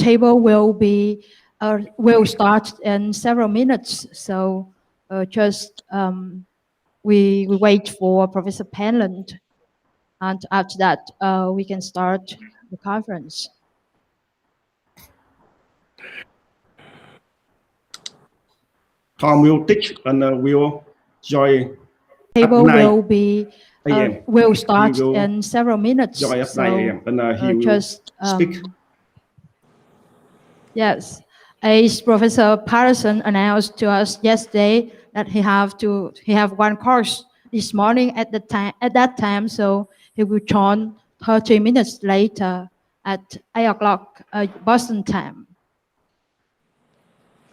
roundtable will start in several minutes. So we wait for Professor Penland, and after that we can start the conference. Tom will teach and will join. Table will start in several minutes. Join at 9 a.m. and he will speak. Yes, as Professor Patterson announced to us yesterday that he have one course this morning at that time, so he will join 30 minutes later at 8 o'clock Boston time.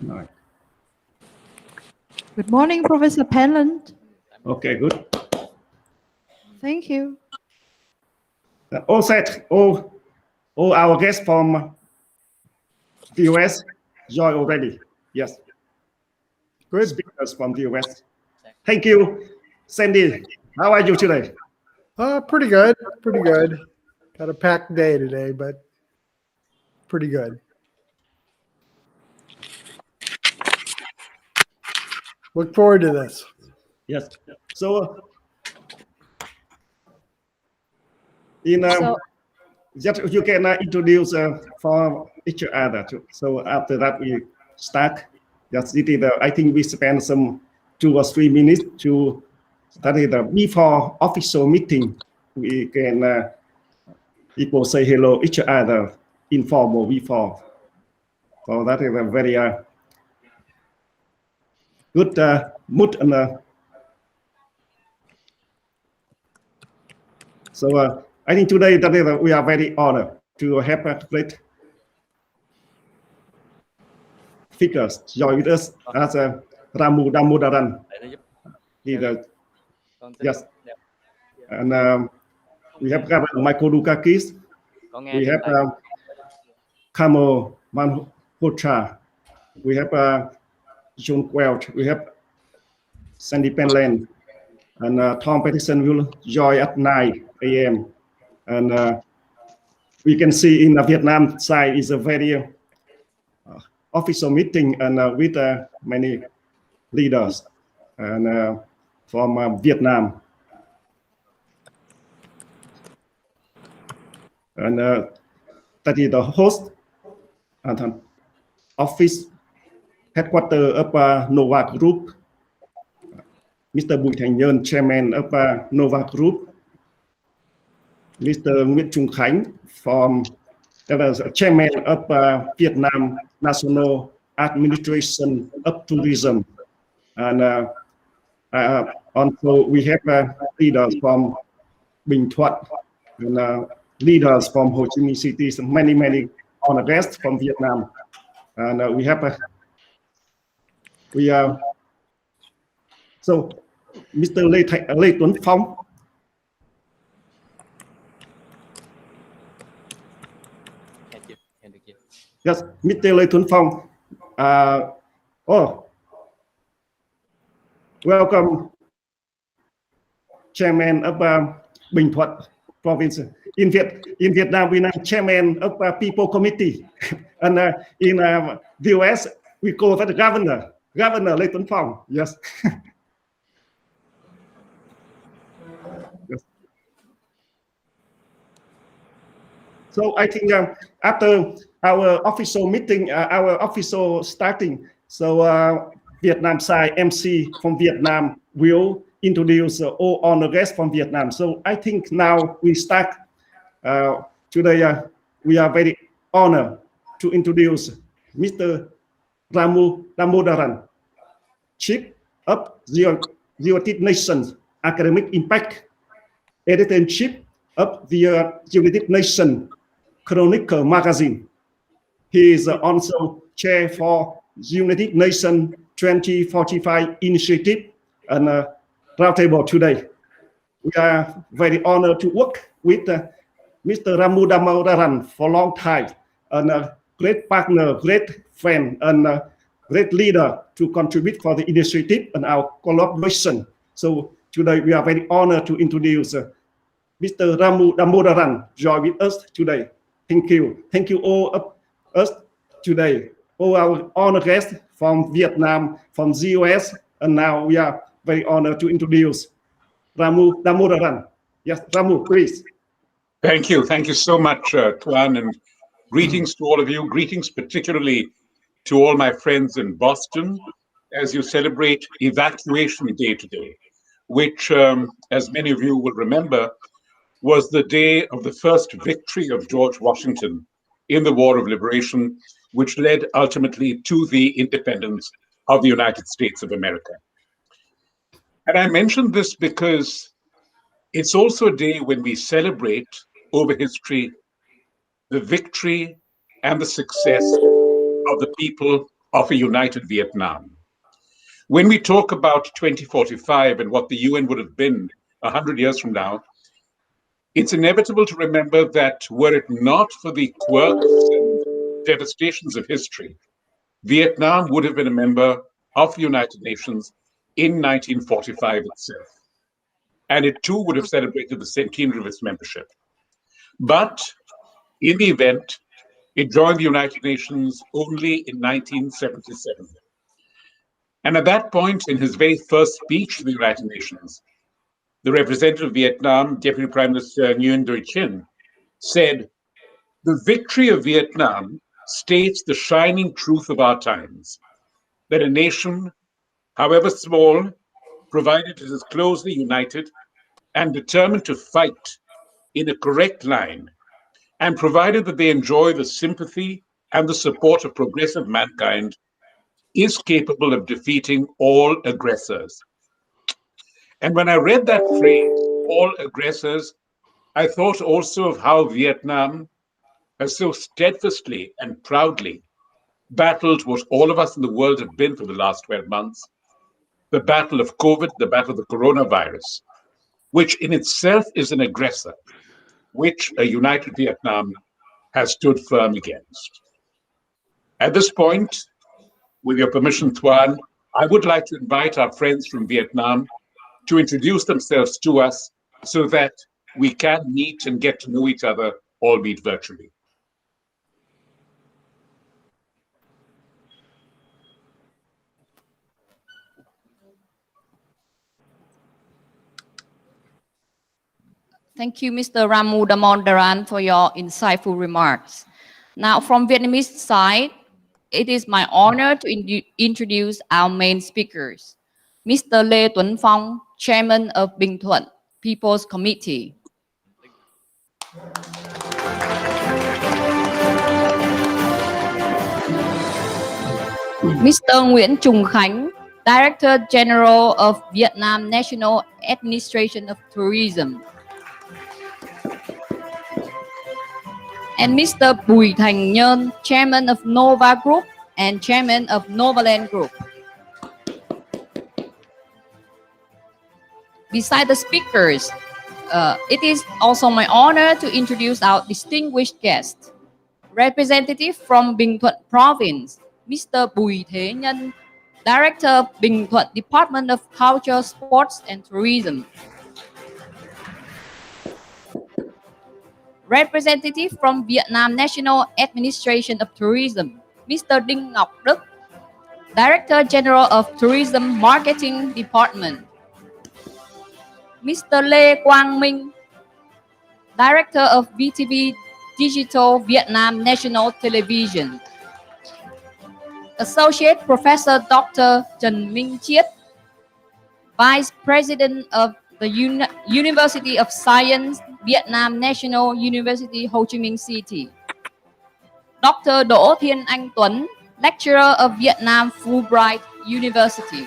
Right. Good morning, Professor Penland. Okay, good. Thank you. All set. All our guests from the US join already. Yes. Good speakers from the US. Thank you, Sandy. How are you today? Pretty good. Pretty good. Got a packed day today, but pretty good. Look forward to this. Yes. So, just you can introduce for each other too. So after that we start. Just I think we spend some 2 or 3 minutes to study the before official meeting. We can people say hello each other informal before. So that is a very good mood and so I think today that we are very honored to have a great figures join with us as Ramu Damodaran. Yes, and we have Michael Dukakis. We have Kamo Manhotra. We have John Quelch. We have Sandy Penland. And Tom Peterson will join at 9 a.m. And we can see in the Vietnam side is a very official meeting and with many leaders and from Vietnam. And that is the host and office headquarter of Nova Group. Mr. Bùi Thành Nhơn, chairman of Nova Group. Mr. Nguyễn Trung Khánh, chairman of Vietnam National Administration of Tourism. And also we have leaders from Bình Thuận and leaders from Ho Chi Minh City, and many honored guests from Vietnam. And we have so Mr. Lê Tuấn Phong. Yes, Mr. Lê Tuấn Phong. Welcome, Chairman of Bình Thuận Province. In Vietnam, we are Chairman of People Committee, and in the US, we call that the Governor Lê Tuấn Phong. Yes. Yes. So I think after our official meeting, our official starting, so Vietnam side MC from Vietnam will introduce all honored guests from Vietnam. So I think now we start. Today we are very honored to introduce Mr. Ramu Damodaran, Chief of the United Nations Academic Impact, Editor-in-Chief of the United Nations Chronicle magazine. He is also chair for United Nations 2045 initiative and Roundtable today. We are very honored to work with Mr. Ramu Damodaran for a long time, and a great partner, great friend, and a great leader to contribute for the initiative and our collaboration. So today we are very honored to introduce Mr. Ramu Damodaran join with us today. Thank you. Thank you all us today. All our honored guests from Vietnam, from the US, and now we are very honored to introduce Ramu Damodaran. Yes, Ramu, please. Thank you. Thank you so much, Tuan, and greetings to all of you. Greetings particularly to all my friends in Boston as you celebrate Evacuation Day today, which, as many of you will remember, was the day of the first victory of George Washington in the War of Liberation, which led ultimately to the independence of the United States of America. And I mention this because it's also a day when we celebrate over history the victory and the success of the people of a united Vietnam. When we talk about 2045 and what the UN would have been 100 years from now, it's inevitable to remember that were it not for the quirks and devastations of history, Vietnam would have been a member of the United Nations in 1945 itself. And it too would have celebrated the centenary of its membership. But in the event, it joined the United Nations only in 1977. And at that point, in his very first speech to the United Nations, the representative of Vietnam, Deputy Prime Minister Nguyen Doy Chin, said, "The victory of Vietnam states the shining truth of our times, that a nation, however small, provided it is closely united and determined to fight in a correct line, and provided that they enjoy the sympathy and the support of progressive mankind, is capable of defeating all aggressors." And when I read that phrase, all aggressors, I thought also of how Vietnam has so steadfastly and proudly battled what all of us in the world have been for the last 12 months, the battle of COVID, the battle of the coronavirus, which in itself is an aggressor, which a united Vietnam has stood firm against. At this point, with your permission, Tuan, I would like to invite our friends from Vietnam to introduce themselves to us so that we can meet and get to know each other, albeit virtually. Thank you, Mr. Ramu Damodaran, for your insightful remarks. Now, from Vietnamese side, it is my honor to introduce our main speakers. Mr. Lê Tuấn Phong, Chairman of Bình Thuận People's Committee. Mr. Nguyễn Trùng Khánh, Director General of Vietnam National Administration of Tourism. And Mr. Bùi Thành Nhơn, Chairman of Nova Group and Chairman of Novaland Group. Beside the speakers, it is also my honor to introduce our distinguished guest, representative from Bình Thuận Province, Mr. Bùi Thế Nhân, Director of Bình Thuận Department of Culture, Sports and Tourism. Representative from Vietnam National Administration of Tourism, Mr. Đinh Ngọc Đức, Director General of Tourism Marketing Department. Mr. Lê Quang Minh, Director of VTV Digital Vietnam National Television. Associate Professor Dr. Trần Minh Chiết, Vice President of the University of Science, Vietnam National University, Ho Chi Minh City. Dr. Đỗ Thiên Anh Tuấn, Lecturer of Vietnam Fulbright University.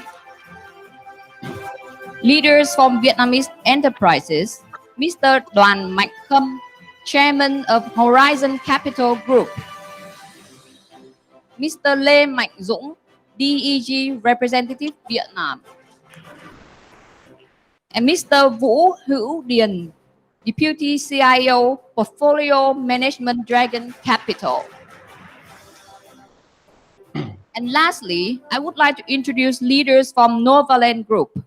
Leaders from Vietnamese enterprises, Mr. Đoàn Mạnh Khâm, Chairman of Horizon Capital Group. Mr. Lê Mạnh Dũng, DEG Representative Vietnam. And Mr. Vũ Hữu Điền, Deputy CIO, Portfolio Management Dragon Capital. And lastly, I would like to introduce leaders from Novaland Group.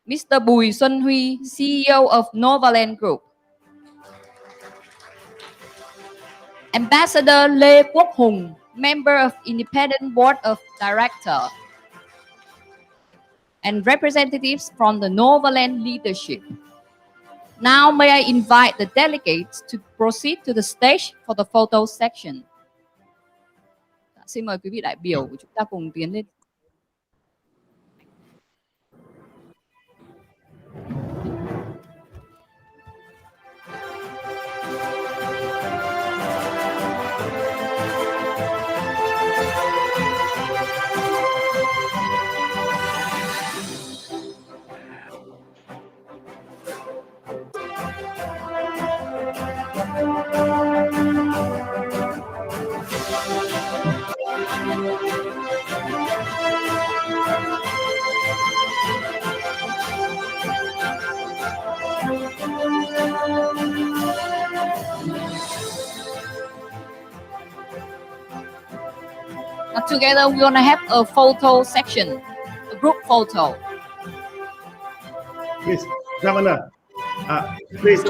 Mr. Bùi Xuân Huy, CEO of Novaland Group. Ambassador Lê Quốc Hùng, member of Independent Board of Directors, and representatives from the Novaland leadership. Now may I invite the delegates to proceed to the stage for the photo section. Xin mời quý vị đại biểu của chúng ta cùng tiến lên. Now together we're gonna have a photo section, a group photo. Please, Governor, please,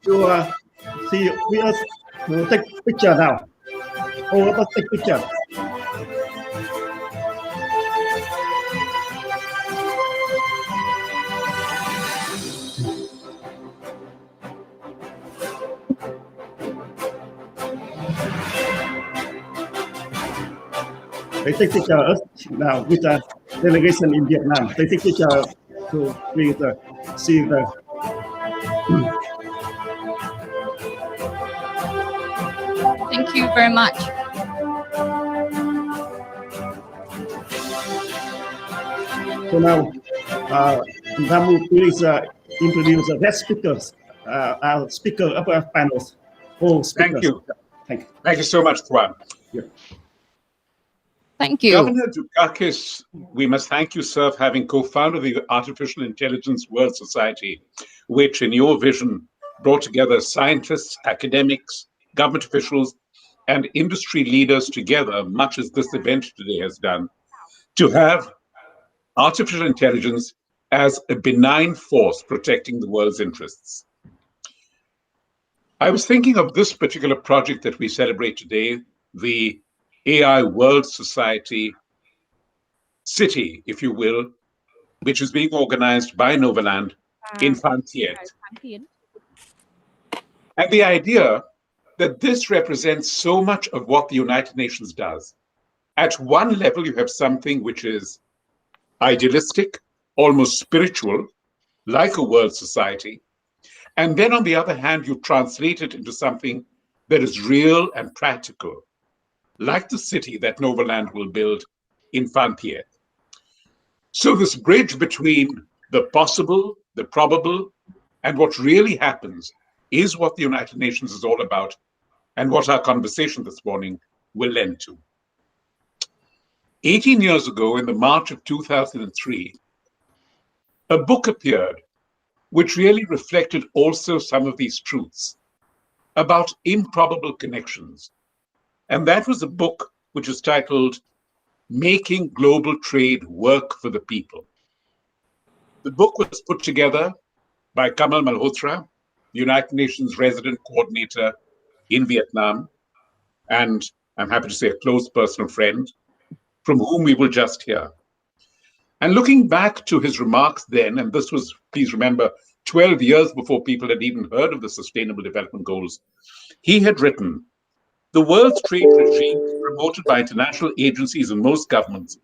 you see with us to take picture now. All of us take picture. They take picture of us now with the delegation in Vietnam. They take picture to see the. Thank you very much. So now, Ramu, please introduce the guest speakers, our speaker of our panels. All speakers. Thank you. Thank you. Thank you so much, Tuan. Yeah. Thank you. Governor Dukakis, we must thank you, sir, for having co-founded the Artificial Intelligence World Society, which in your vision brought together scientists, academics, government officials, and industry leaders together, much as this event today has done, to have artificial intelligence as a benign force protecting the world's interests. I was thinking of this particular project that we celebrate today, the AI World Society City, if you will, which is being organized by Novaland in Phan Thiet. And the idea that this represents so much of what the United Nations does. At one level, you have something which is idealistic, almost spiritual, like a world society. And then on the other hand, you translate it into something that is real and practical, like the city that Novaland will build in Phan Thiet. So this bridge between the possible, the probable, and what really happens is what the United Nations is all about, and what our conversation this morning will lend to. 18 years ago, in the March of 2003, a book appeared which really reflected also some of these truths about improbable connections. And that was a book which is titled Making Global Trade Work for the People. The book was put together by Kamal Malhotra, the United Nations resident coordinator in Vietnam, and I'm happy to say a close personal friend, from whom we will just hear. And looking back to his remarks then, and this was, please remember, 12 years before people had even heard of the Sustainable Development Goals, he had written, "The world's trade regime is promoted by international agencies and most governments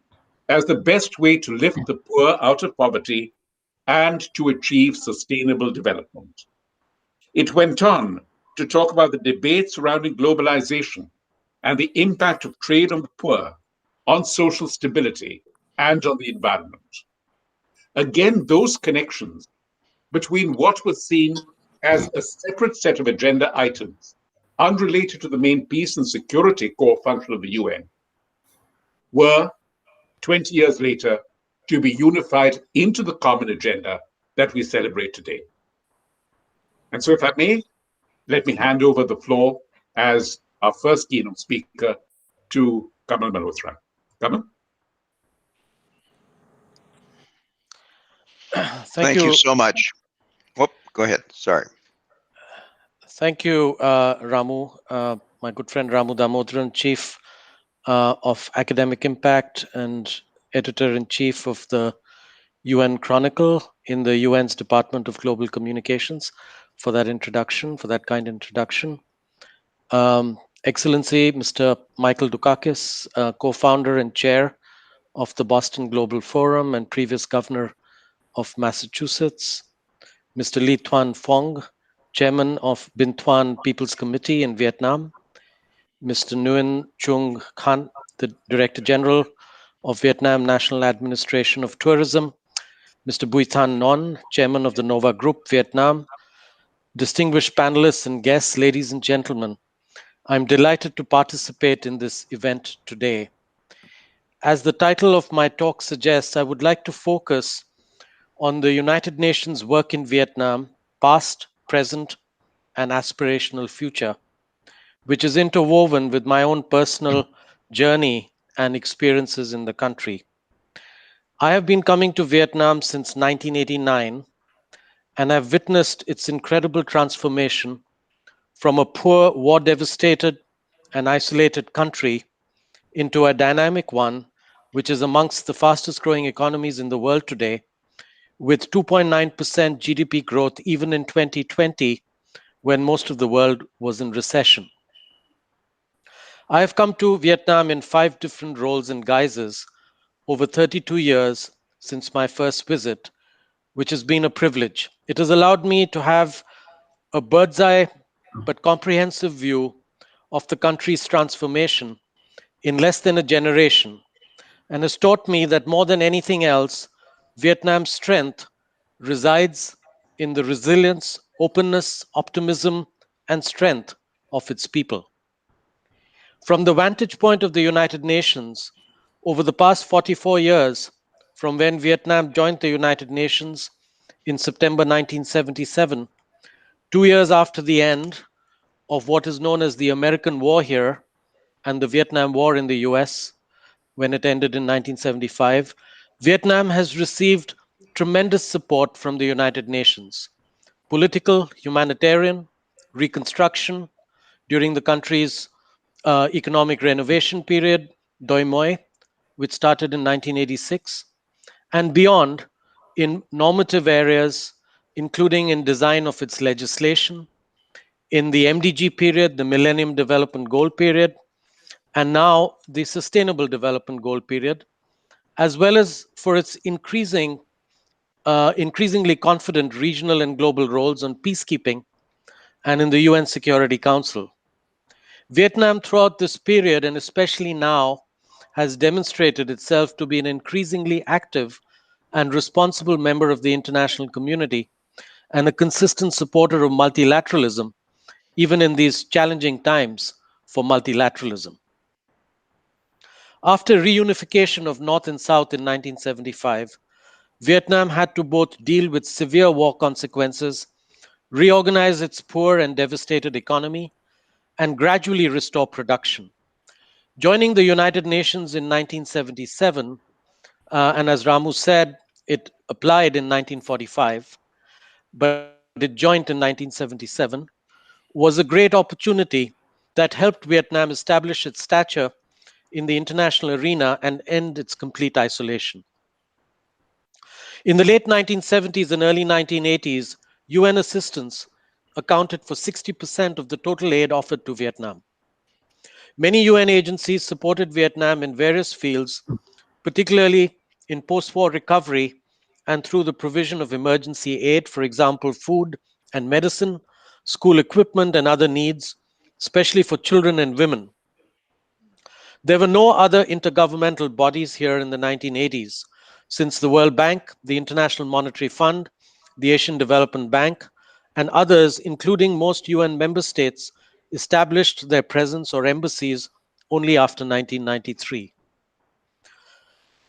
as the best way to lift the poor out of poverty and to achieve sustainable development." It went on to talk about the debate surrounding globalization and the impact of trade on the poor, on social stability, and on the environment. Again, those connections between what was seen as a separate set of agenda items, unrelated to the main peace and security core function of the UN, were 20 years later to be unified into the common agenda that we celebrate today. And so if I may, let me hand over the floor as our first keynote speaker to Kamal Malhotra. Kamal? Thank you so much. Whoop, go ahead. Sorry. Thank you, Ramu. my good friend Ramu Damodharan, Chief of Academic Impact and Editor-in-Chief of the UN Chronicle in the UN's Department of Global Communications, for that introduction, for that kind introduction. Excellency, Mr. Michael Dukakis, co-founder and chair of the Boston Global Forum and previous governor of Massachusetts. Mr. Lee Thuan Phong, chairman of Binh Thuan People's Committee in Vietnam. Mr. Nguyen Chung Khan, the Director General of Vietnam National Administration of Tourism. Mr. Bui Than Non, chairman of the Nova Group, Vietnam. Distinguished panelists and guests, ladies and gentlemen, I'm delighted to participate in this event today. As the title of my talk suggests, I would like to focus on the United Nations work in Vietnam, past, present, and aspirational future, which is interwoven with my own personal journey and experiences in the country. I have been coming to Vietnam since 1989, and I've witnessed its incredible transformation from a poor, war-devastated, and isolated country into a dynamic one, which is amongst the fastest growing economies in the world today, with 2.9% GDP growth even in 2020, when most of the world was in recession. I have come to Vietnam in 5 different roles and guises over 32 years since my first visit, which has been a privilege. It has allowed me to have a bird's eye but comprehensive view of the country's transformation in less than a generation, and has taught me that more than anything else, Vietnam's strength resides in the resilience, openness, optimism, and strength of its people. From the vantage point of the United Nations, over the past 44 years, from when Vietnam joined the United Nations in September 1977, 2 years after the end of what is known as the American War here and the Vietnam War in the US, when it ended in 1975, Vietnam has received tremendous support from the United Nations, political, humanitarian, reconstruction during the country's economic renovation period, Doi Moi, which started in 1986, and beyond in normative areas, including in design of its legislation, in the MDG period, the Millennium Development Goal period, and now the Sustainable Development Goal period, as well as for its increasingly confident regional and global roles on peacekeeping and in the UN Security Council. Vietnam, throughout this period, and especially now, has demonstrated itself to be an increasingly active and responsible member of the international community and a consistent supporter of multilateralism, even in these challenging times for multilateralism. After reunification of North and South in 1975, Vietnam had to both deal with severe war consequences, reorganize its poor and devastated economy, and gradually restore production. Joining the United Nations in 1977, and as Ramu said, it applied in 1945, but it joined in 1977, was a great opportunity that helped Vietnam establish its stature in the international arena and end its complete isolation. In the late 1970s and early 1980s, UN assistance accounted for 60% of the total aid offered to Vietnam. Many UN agencies supported Vietnam in various fields, particularly in post-war recovery and through the provision of emergency aid, for example, food and medicine, school equipment, and other needs, especially for children and women. There were no other intergovernmental bodies here in the 1980s, since the World Bank, the International Monetary Fund, the Asian Development Bank, and others, including most UN member states, established their presence or embassies only after 1993.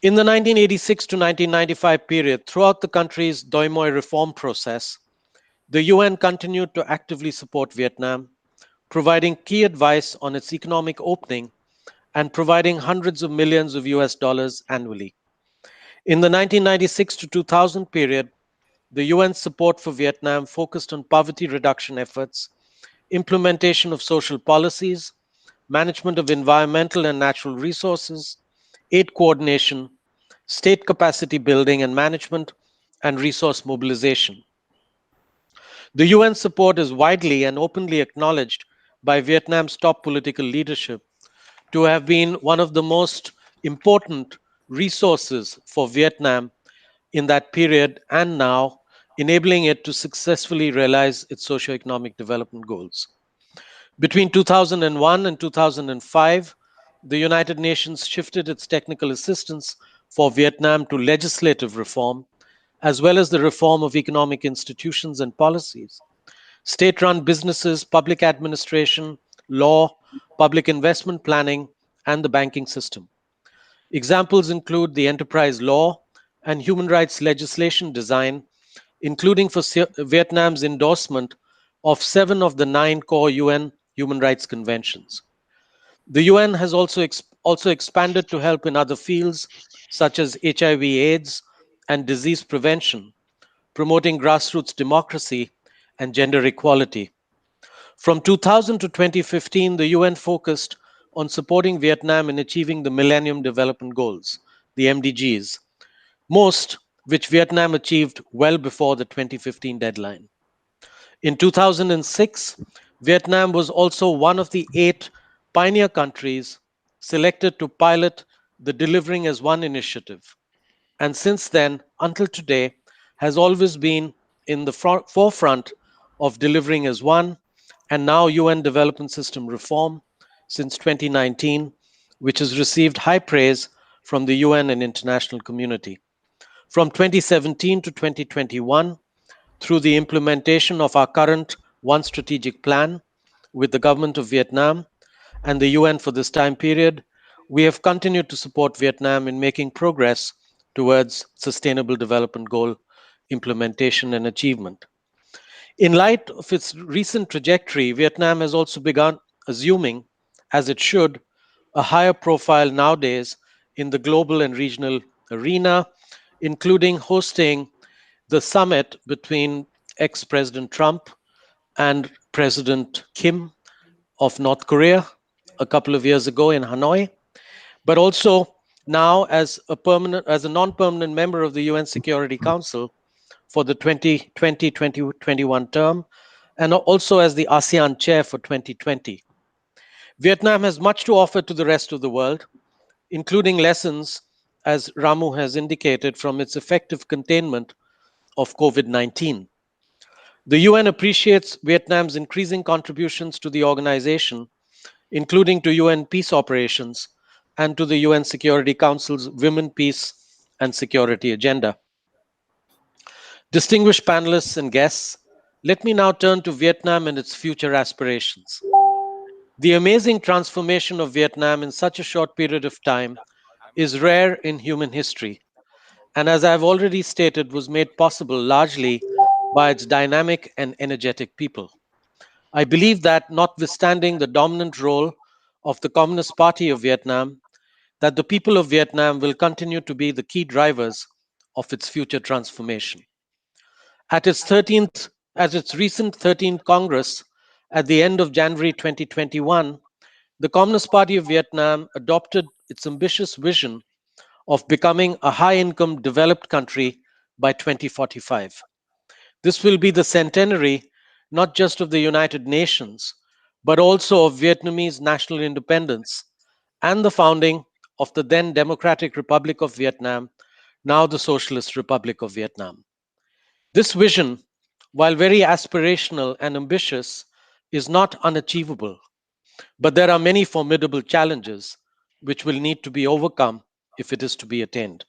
In the 1986 to 1995 period, throughout the country's Doi Moi reform process, the UN continued to actively support Vietnam, providing key advice on its economic opening and providing hundreds of millions of US dollars annually. In the 1996 to 2000 period, the UN support for Vietnam focused on poverty reduction efforts, implementation of social policies, management of environmental and natural resources, aid coordination, state capacity building and management, and resource mobilization. The UN support is widely and openly acknowledged by Vietnam's top political leadership to have been one of the most important resources for Vietnam in that period and now, enabling it to successfully realize its socio-economic development goals. Between 2001 and 2005, the United Nations shifted its technical assistance for Vietnam to legislative reform, as well as the reform of economic institutions and policies. State-run businesses, public administration, law, public investment planning, and the banking system. Examples include the enterprise law and human rights legislation design, including for Vietnam's endorsement of 7 of the 9 core UN human rights conventions. The UN has also expanded to help in other fields such as HIV/AIDS and disease prevention, promoting grassroots democracy and gender equality. From 2000 to 2015, the UN focused on supporting Vietnam in achieving the Millennium Development Goals, the MDGs, most which Vietnam achieved well before the 2015 deadline. In 2006, Vietnam was also one of the 8 pioneer countries selected to pilot the Delivering as One initiative, and since then, until today, has always been in the forefront of delivering as one, and now UN Development System reform since 2019, which has received high praise from the UN and international community. From 2017 to 2021, through the implementation of our current One Strategic Plan with the government of Vietnam and the UN for this time period, we have continued to support Vietnam in making progress towards Sustainable Development Goal implementation and achievement. In light of its recent trajectory, Vietnam has also begun assuming, as it should, a higher profile nowadays in the global and regional arena, including hosting the summit between ex-President Trump and President Kim of North Korea a couple of years ago in Hanoi, but also now as a non-permanent member of the UN Security Council for the 2020-2021 term, and also as the ASEAN chair for 2020. Vietnam has much to offer to the rest of the world, including lessons, as Ramu has indicated, from its effective containment of COVID-19. The UN appreciates Vietnam's increasing contributions to the organization, including to UN peace operations and to the UN Security Council's Women, Peace and Security agenda. Distinguished panelists and guests, let me now turn to Vietnam and its future aspirations. The amazing transformation of Vietnam in such a short period of time is rare in human history, and as I've already stated, was made possible largely by its dynamic and energetic people. I believe that, notwithstanding the dominant role of the Communist Party of Vietnam, that the people of Vietnam will continue to be the key drivers of its future transformation. At its recent 13th Congress at the end of January 2021, the Communist Party of Vietnam adopted its ambitious vision of becoming a high-income developed country by 2045. This will be the centenary not just of the United Nations, but also of Vietnamese national independence and the founding of the then Democratic Republic of Vietnam, now the Socialist Republic of Vietnam. This vision, while very aspirational and ambitious, is not unachievable, but there are many formidable challenges which will need to be overcome if it is to be attained.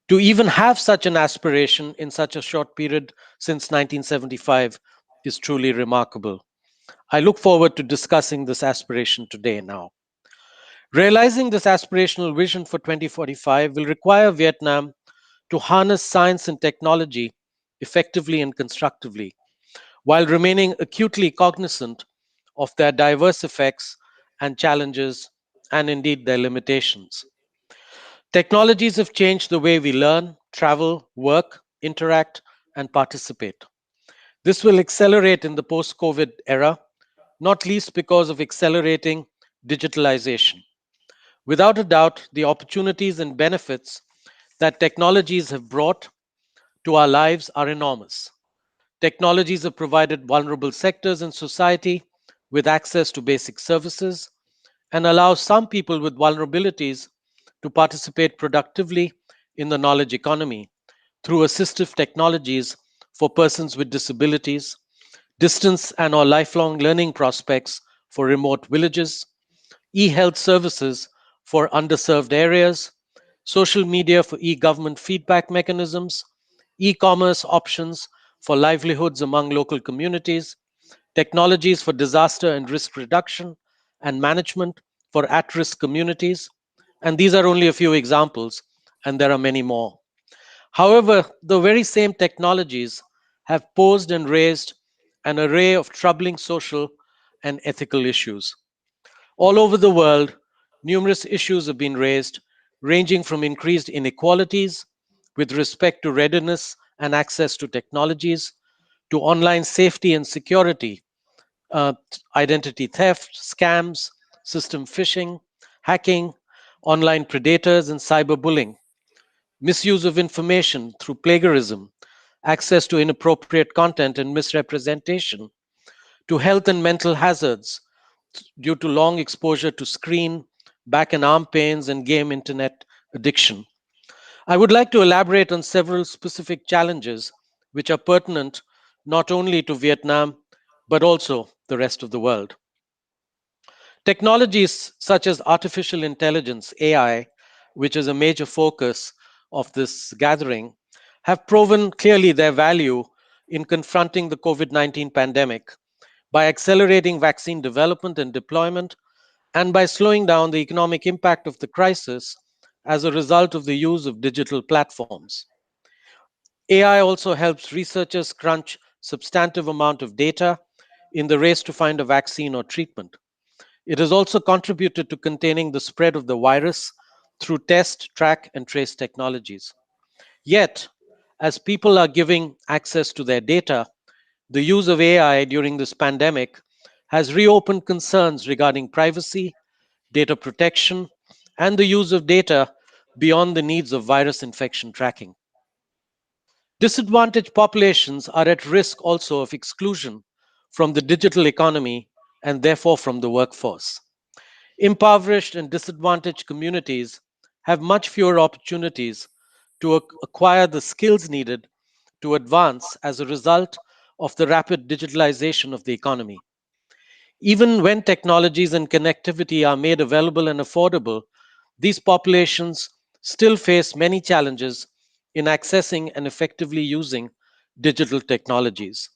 To even have such an aspiration in such a short period since 1975 is truly remarkable. I look forward to discussing this aspiration today now. Realizing this aspirational vision for 2045 will require Vietnam to harness science and technology effectively and constructively, while remaining acutely cognizant of their diverse effects and challenges, and indeed their limitations. Technologies have changed the way we learn, travel, work, interact, and participate. This will accelerate in the post-COVID era, not least because of accelerating digitalization. Without a doubt, the opportunities and benefits that technologies have brought to our lives are enormous. Technologies have provided vulnerable sectors in society with access to basic services and allow some people with vulnerabilities to participate productively in the knowledge economy through assistive technologies for persons with disabilities, distance and or lifelong learning prospects for remote villages, e-health services for underserved areas, social media for e-government feedback mechanisms, e-commerce options for livelihoods among local communities, technologies for disaster and risk reduction and management for at-risk communities. And these are only a few examples, and there are many more. However, the very same technologies have posed and raised an array of troubling social and ethical issues. All over the world, numerous issues have been raised, ranging from increased inequalities with respect to readiness and access to technologies, to online safety and security, identity theft, scams, system phishing, hacking, online predators, and cyberbullying, misuse of information through plagiarism, access to inappropriate content and misrepresentation, to health and mental hazards due to long exposure to screen, back and arm pains, and game internet addiction. I would like to elaborate on several specific challenges which are pertinent not only to Vietnam, but also the rest of the world. Technologies such as artificial intelligence, AI, which is a major focus of this gathering, have proven clearly their value in confronting the COVID-19 pandemic by accelerating vaccine development and deployment, and by slowing down the economic impact of the crisis as a result of the use of digital platforms. AI also helps researchers crunch substantive amount of data in the race to find a vaccine or treatment. It has also contributed to containing the spread of the virus through test, track, and trace technologies. Yet, as people are giving access to their data, the use of AI during this pandemic has reopened concerns regarding privacy, data protection, and the use of data beyond the needs of virus infection tracking. Disadvantaged populations are at risk also of exclusion from the digital economy and therefore from the workforce. Impoverished and disadvantaged communities have much fewer opportunities to acquire the skills needed to advance as a result of the rapid digitalization of the economy. Even when technologies and connectivity are made available and affordable, these populations still face many challenges in accessing and effectively using digital technologies.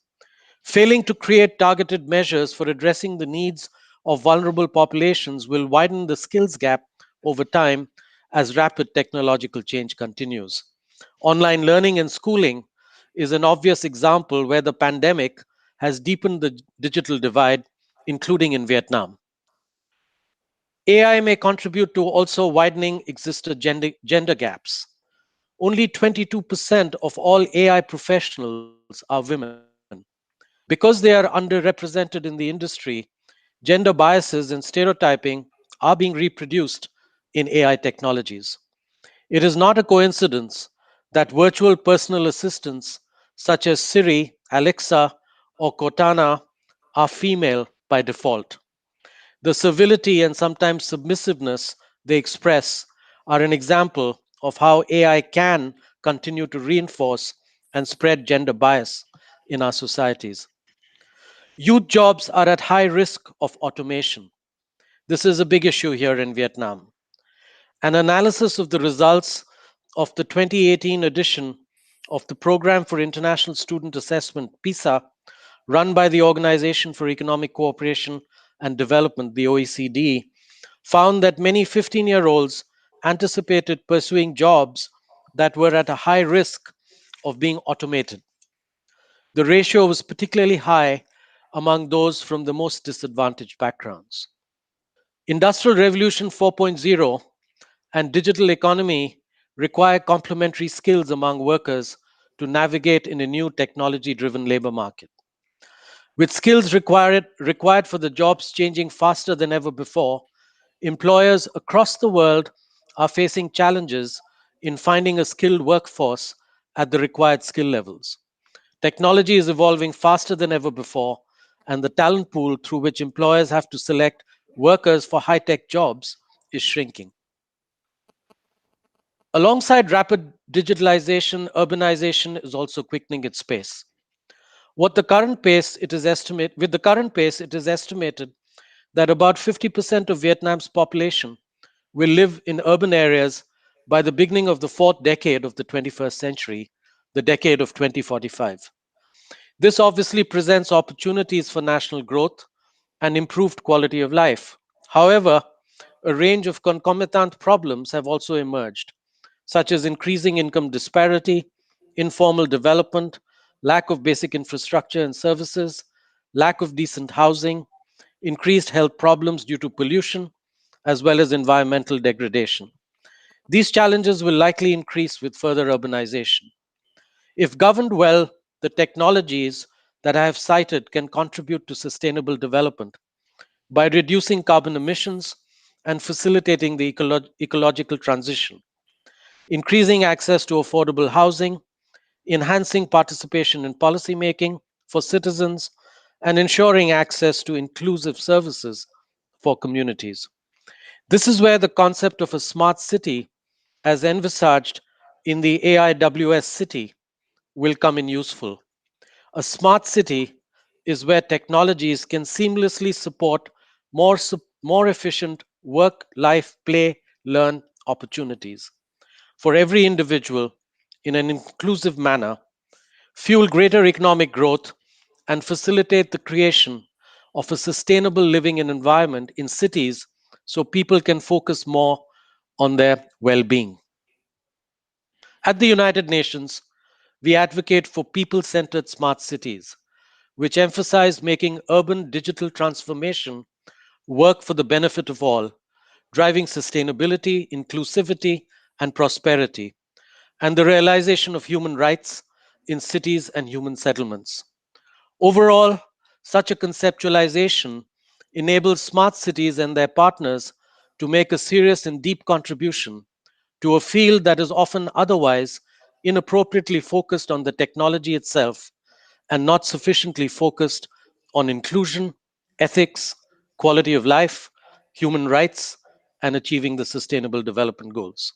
Failing to create targeted measures for addressing the needs of vulnerable populations will widen the skills gap over time as rapid technological change continues. Online learning and schooling is an obvious example where the pandemic has deepened the digital divide, including in Vietnam. AI may contribute to also widening existing gender gaps. Only 22% of all AI professionals are women. Because they are underrepresented in the industry, gender biases and stereotyping are being reproduced in AI technologies. It is not a coincidence that virtual personal assistants such as Siri, Alexa, or Cortana are female by default. The civility and sometimes submissiveness they express are an example of how AI can continue to reinforce and spread gender bias in our societies. Youth jobs are at high risk of automation. This is a big issue here in Vietnam. An analysis of the results of the 2018 edition of the Program for International Student Assessment, PISA, run by the Organization for Economic Cooperation and Development, the OECD, found that many 15-year-olds anticipated pursuing jobs that were at a high risk of being automated. The ratio was particularly high among those from the most disadvantaged backgrounds. Industrial Revolution 4.0 and digital economy require complementary skills among workers to navigate in a new technology-driven labor market. With skills required for the jobs changing faster than ever before, employers across the world are facing challenges in finding a skilled workforce at the required skill levels. Technology is evolving faster than ever before, and the talent pool through which employers have to select workers for high-tech jobs is shrinking. Alongside rapid digitalization, urbanization is also quickening its pace. With the current pace, it is estimated that about 50% of Vietnam's population will live in urban areas by the beginning of the fourth decade of the 21st century, the decade of 2045. This obviously presents opportunities for national growth and improved quality of life. However, a range of concomitant problems have also emerged, such as increasing income disparity, informal development, lack of basic infrastructure and services, lack of decent housing, increased health problems due to pollution, as well as environmental degradation. These challenges will likely increase with further urbanization. If governed well, the technologies that I have cited can contribute to sustainable development by reducing carbon emissions and facilitating the ecological transition, increasing access to affordable housing, enhancing participation in policymaking for citizens, and ensuring access to inclusive services for communities. This is where the concept of a smart city, as envisaged in the AIWS city, will come in useful. A smart city is where technologies can seamlessly support more efficient work, life, play, learn opportunities for every individual in an inclusive manner, fuel greater economic growth, and facilitate the creation of a sustainable living environment in cities so people can focus more on their well being. At the United Nations, we advocate for people centered smart cities, which emphasize making urban digital transformation work for the benefit of all, driving sustainability, inclusivity, and prosperity, and the realization of human rights in cities and human settlements. Overall, such a conceptualization enables smart cities and their partners to make a serious and deep contribution to a field that is often otherwise inappropriately focused on the technology itself and not sufficiently focused on inclusion, ethics, quality of life, human rights, and achieving the Sustainable Development Goals.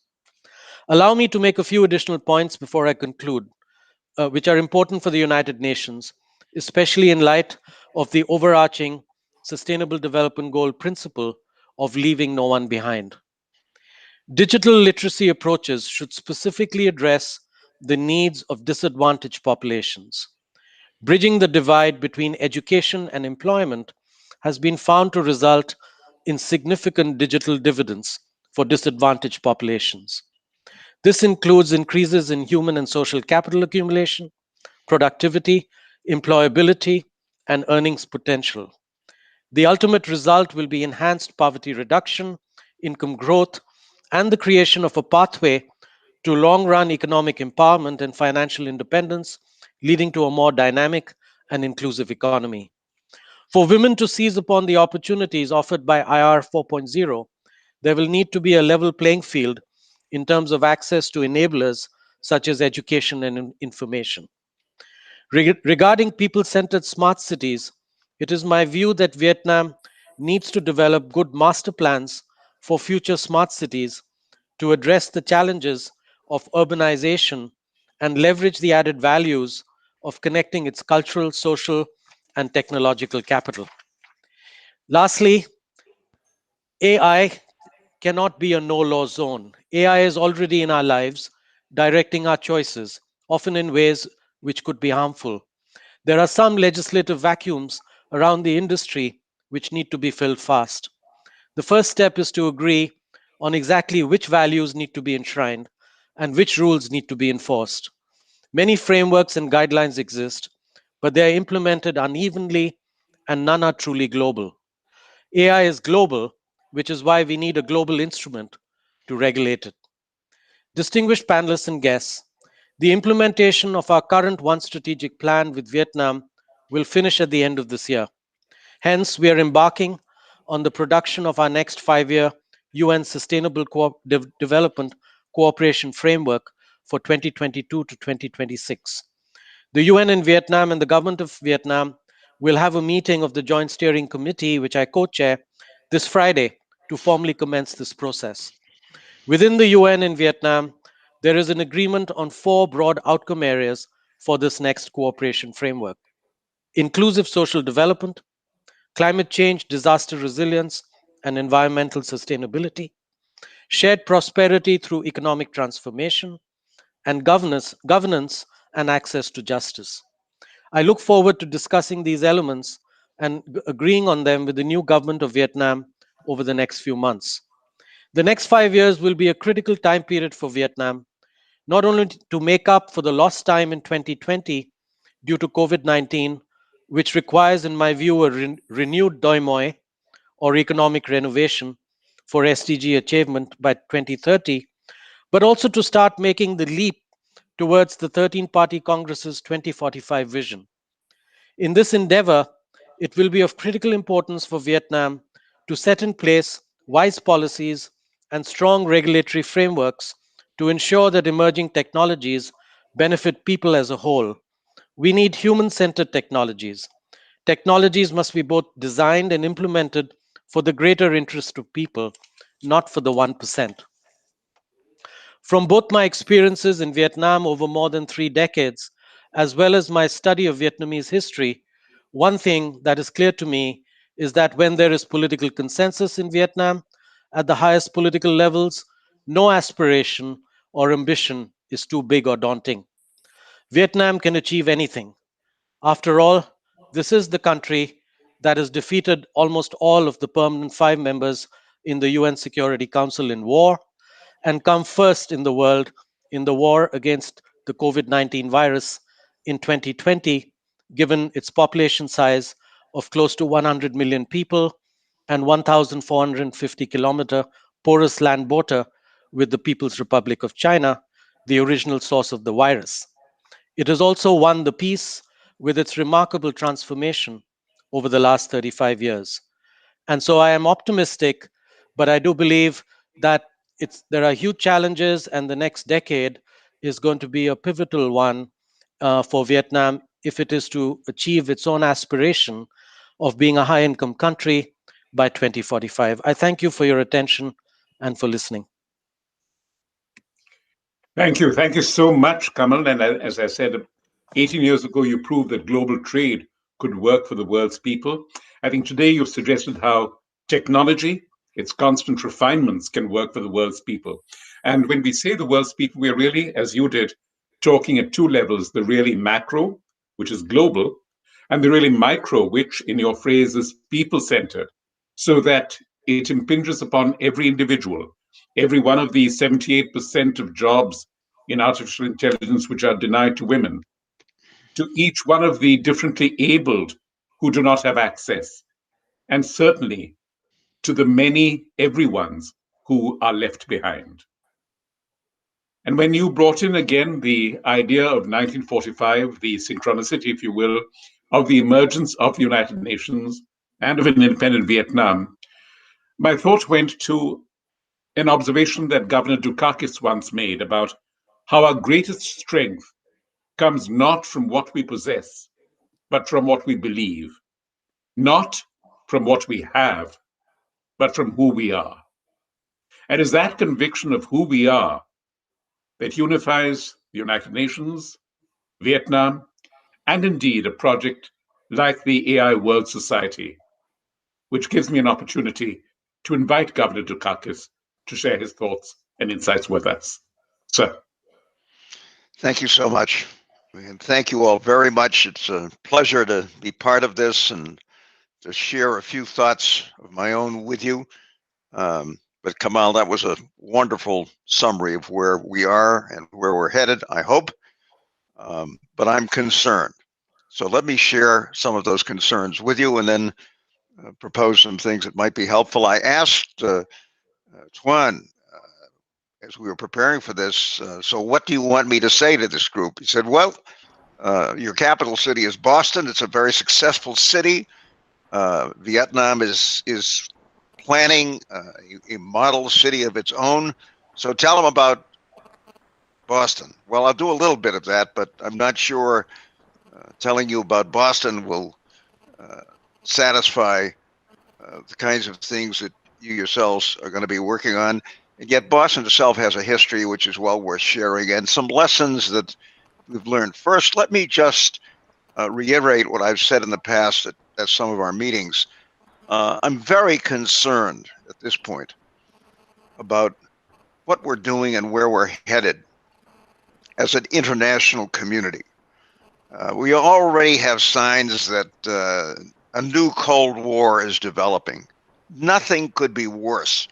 Allow me to make a few additional points before I conclude, which are important for the United Nations, especially in light of the overarching Sustainable Development Goal principle of leaving no one behind. Digital literacy approaches should specifically address the needs of disadvantaged populations. Bridging the divide between education and employment has been found to result in significant digital dividends for disadvantaged populations. This includes increases in human and social capital accumulation, productivity, employability, and earnings potential. The ultimate result will be enhanced poverty reduction, income growth, and the creation of a pathway to long run economic empowerment and financial independence, leading to a more dynamic and inclusive economy. For women to seize upon the opportunities offered by IR 4.0, there will need to be a level playing field in terms of access to enablers such as education and information. Regarding people centered smart cities, it is my view that Vietnam needs to develop good master plans for future smart cities to address the challenges of urbanization and leverage the added values of connecting its cultural, social, and technological capital. Lastly, AI cannot be a no law zone. AI is already in our lives, directing our choices, often in ways which could be harmful. There are some legislative vacuums around the industry which need to be filled fast. The first step is to agree on exactly which values need to be enshrined and which rules need to be enforced. Many frameworks and guidelines exist, but they are implemented unevenly and none are truly global. AI is global, which is why we need a global instrument to regulate it. Distinguished panelists and guests, the implementation of our current One Strategic Plan with Vietnam will finish at the end of this year. Hence, we are embarking on the production of our next 5-year UN Sustainable Development Cooperation Framework for 2022 to 2026. The UN in Vietnam and the government of Vietnam will have a meeting of the Joint Steering Committee, which I co-chair, this Friday to formally commence this process. Within the UN in Vietnam, there is an agreement on 4 broad outcome areas for this next cooperation framework: inclusive social development, climate change, disaster resilience, and environmental sustainability, shared prosperity through economic transformation, and governance and access to justice. I look forward to discussing these elements and agreeing on them with the new government of Vietnam over the next few months. The next 5 years will be a critical time period for Vietnam, not only to make up for the lost time in 2020 due to COVID-19, which requires, in my view, a renewed doi moi, or economic renovation, for SDG achievement by 2030, but also to start making the leap towards the 13-party Congress's 2045 vision. In this endeavor, it will be of critical importance for Vietnam to set in place wise policies and strong regulatory frameworks to ensure that emerging technologies benefit people as a whole. We need human-centered technologies. Technologies must be both designed and implemented for the greater interest of people, not for the 1%. From both my experiences in Vietnam over more than 3 decades, as well as my study of Vietnamese history, one thing that is clear to me is that when there is political consensus in Vietnam at the highest political levels, no aspiration or ambition is too big or daunting. Vietnam can achieve anything. After all, this is the country that has defeated almost all of the permanent 5 members in the UN Security Council in war and come first in the world in the war against the COVID-19 virus in 2020, given its population size of close to 100 million people and 1,450-kilometer porous land border with the People's Republic of China, the original source of the virus. It has also won the peace with its remarkable transformation over the last 35 years. And so I am optimistic, but I do believe that there are huge challenges, and the next decade is going to be a pivotal one for Vietnam if it is to achieve its own aspiration of being a high-income country by 2045. I thank you for your attention and for listening. Thank you. Thank you so much, Kamal. And as I said, 18 years ago, you proved that global trade could work for the world's people. I think today you've suggested how technology, its constant refinements, can work for the world's people. And when we say the world's people, we're really, as you did, talking at 2 levels: the really macro, which is global, and the really micro, which in your phrase is people-centered, so that it impinges upon every individual. Every one of the 78% of jobs in artificial intelligence which are denied to women, to each one of the differently abled who do not have access, and certainly to the many everyones who are left behind. And when you brought in again the idea of 1945, the synchronicity, if you will, of the emergence of the United Nations and of an independent Vietnam, my thought went to an observation that Governor Dukakis once made about how our greatest strength comes not from what we possess, but from what we believe, not from what we have, but from who we are. And it's that conviction of who we are that unifies the United Nations, Vietnam, and indeed a project like the AI World Society, which gives me an opportunity to invite Governor Dukakis to share his thoughts and insights with us. Sir. Thank you so much. And thank you all very much. It's a pleasure to be part of this and to share a few thoughts of my own with you. But Kamal, that was a wonderful summary of where we are and where we're headed, I hope. But I'm concerned. So let me share some of those concerns with you and then propose some things that might be helpful. I asked Tuan, as we were preparing for this, so what do you want me to say to this group? He said, well, your capital city is Boston. It's a very successful city. Vietnam is planning a model city of its own. So tell them about Boston. Well, I'll do a little bit of that, but I'm not sure telling you about Boston will satisfy the kinds of things that you yourselves are going to be working on. And yet Boston itself has a history which is well worth sharing and some lessons that we've learned. First, let me just reiterate what I've said in the past at some of our meetings. I'm very concerned at this point about what we're doing and where we're headed as an international community. We already have signs that a new Cold War is developing. Nothing could be worse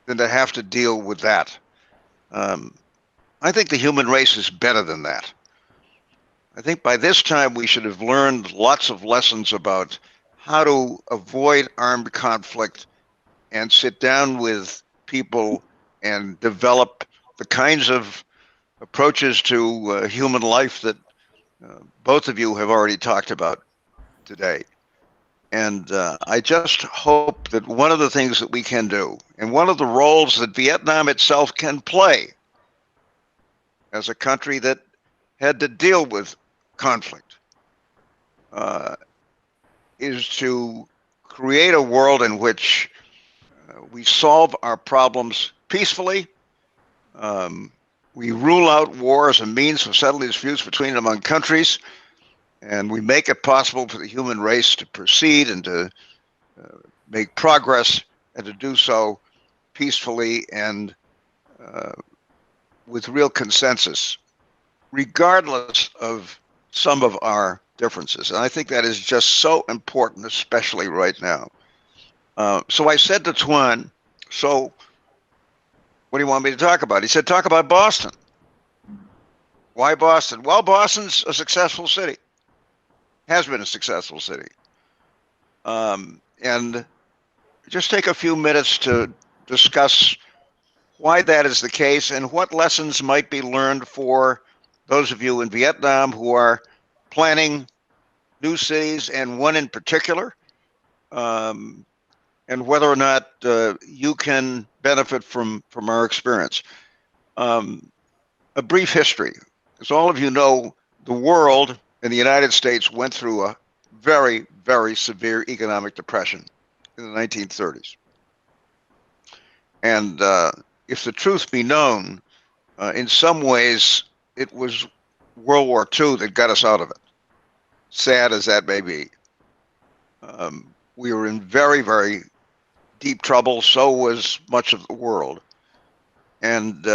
than to have to deal with that. I think the human race is better than that. I think by this time we should have learned lots of lessons about how to avoid armed conflict and sit down with people and develop the kinds of approaches to human life that both of you have already talked about today. And I just hope that one of the things that we can do, and one of the roles that Vietnam itself can play as a country that had to deal with conflict, is to create a world in which we solve our problems peacefully. We rule out war as a means of settling disputes between and among countries, and we make it possible for the human race to proceed and to make progress, and to do so peacefully and with real consensus, regardless of some of our differences. And I think that is just so important, especially right now. So I said to Tuan, so what do you want me to talk about? He said, talk about Boston. Why Boston? Well, Boston's a successful city, has been a successful city. And just take a few minutes to discuss why that is the case and what lessons might be learned for those of you in Vietnam who are planning new cities, and one in particular, and whether or not you can benefit from our experience. A brief history. As all of you know, the world and the United States went through a very, very severe economic depression in the 1930s. And if the truth be known, in some ways, it was World War II that got us out of it. Sad as that may be. We were in very, very deep trouble. So was much of the world. And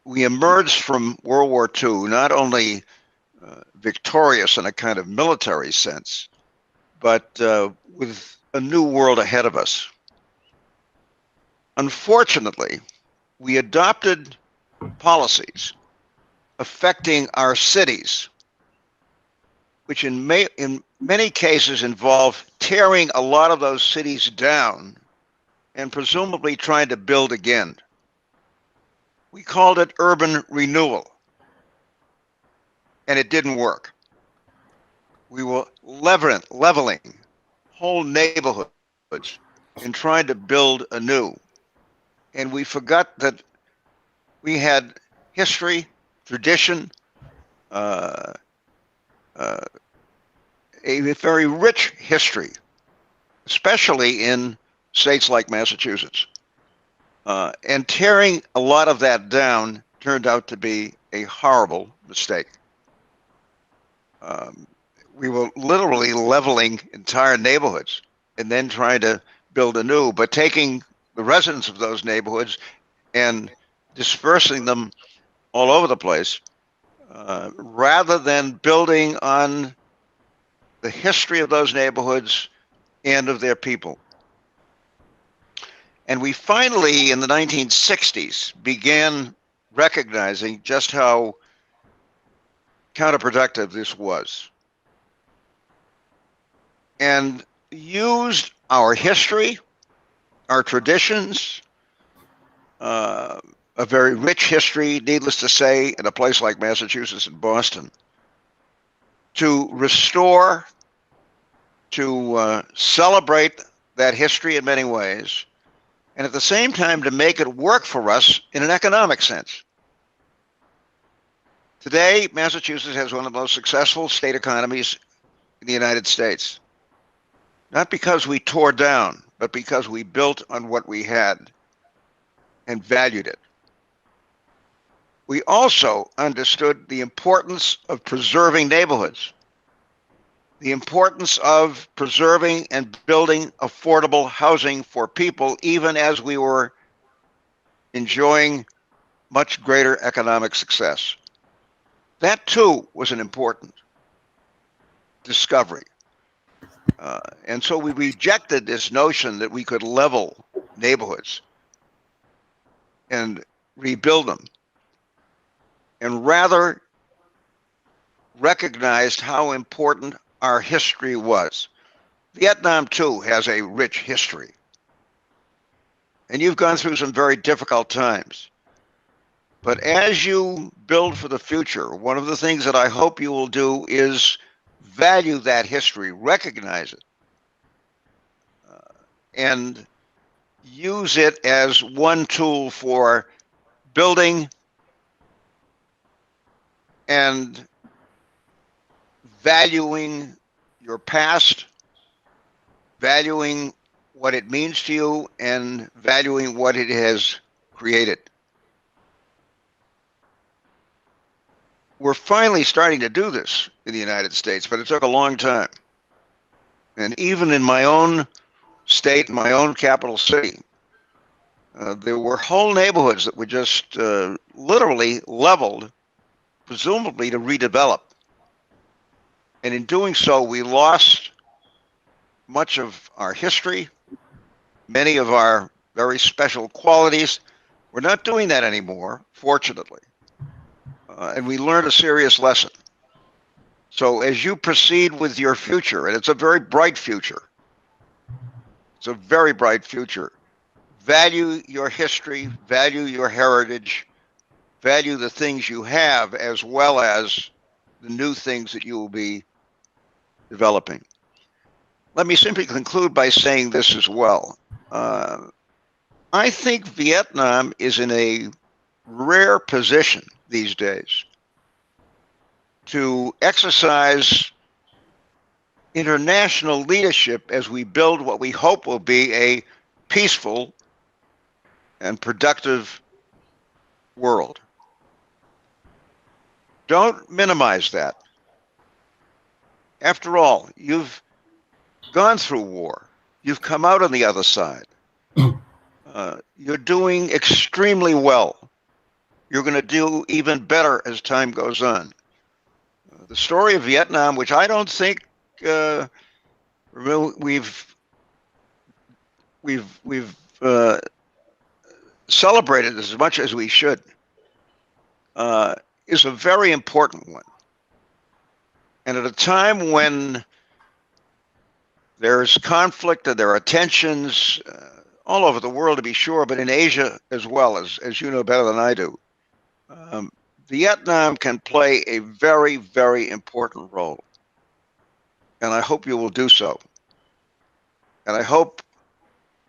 we emerged from World War II not only victorious in a kind of military sense, but with a new world ahead of us. Unfortunately, we adopted policies affecting our cities, which in many cases involve tearing a lot of those cities down and presumably trying to build again. We called it urban renewal, and it didn't work. We were leveling whole neighborhoods and trying to build anew. And we forgot that we had history, tradition, a very rich history, especially in states like Massachusetts. And tearing a lot of that down turned out to be a horrible mistake. We were literally leveling entire neighborhoods and then trying to build anew, but taking the residents of those neighborhoods and dispersing them all over the place, rather than building on the history of those neighborhoods and of their people. And we finally, in the 1960s, began recognizing just how counterproductive this was, and used our history, our traditions, a very rich history, needless to say, in a place like Massachusetts and Boston, to restore, to celebrate that history in many ways, and at the same time to make it work for us in an economic sense. Today, Massachusetts has one of the most successful state economies in the United States. Not because we tore down, but because we built on what we had and valued it. We also understood the importance of preserving neighborhoods, the importance of preserving and building affordable housing for people, even as we were enjoying much greater economic success. That too was an important discovery. And so we rejected this notion that we could level neighborhoods and rebuild them, and rather recognized how important our history was. Vietnam too has a rich history, and you've gone through some very difficult times. But as you build for the future, one of the things that I hope you will do is value that history, recognize it, and use it as one tool for building and valuing your past, valuing what it means to you, and valuing what it has created. We're finally starting to do this in the United States, but it took a long time. And even in my own state, my own capital city, there were whole neighborhoods that were just literally leveled, presumably to redevelop. And in doing so, we lost much of our history, many of our very special qualities. We're not doing that anymore, fortunately. And we learned a serious lesson. So as you proceed with your future, and it's a very bright future, it's a very bright future, value your history, value your heritage, value the things you have, as well as the new things that you will be developing. Let me simply conclude by saying this as well. I think Vietnam is in a rare position these days to exercise international leadership as we build what we hope will be a peaceful and productive world. Don't minimize that. After all, you've gone through war. You've come out on the other side. You're doing extremely well. You're going to do even better as time goes on. The story of Vietnam, which I don't think we've celebrated as much as we should, is a very important one. And at a time when there's conflict and there are tensions all over the world, to be sure, but in Asia as well, as you know better than I do, Vietnam can play a very, very important role. And I hope you will do so. And I hope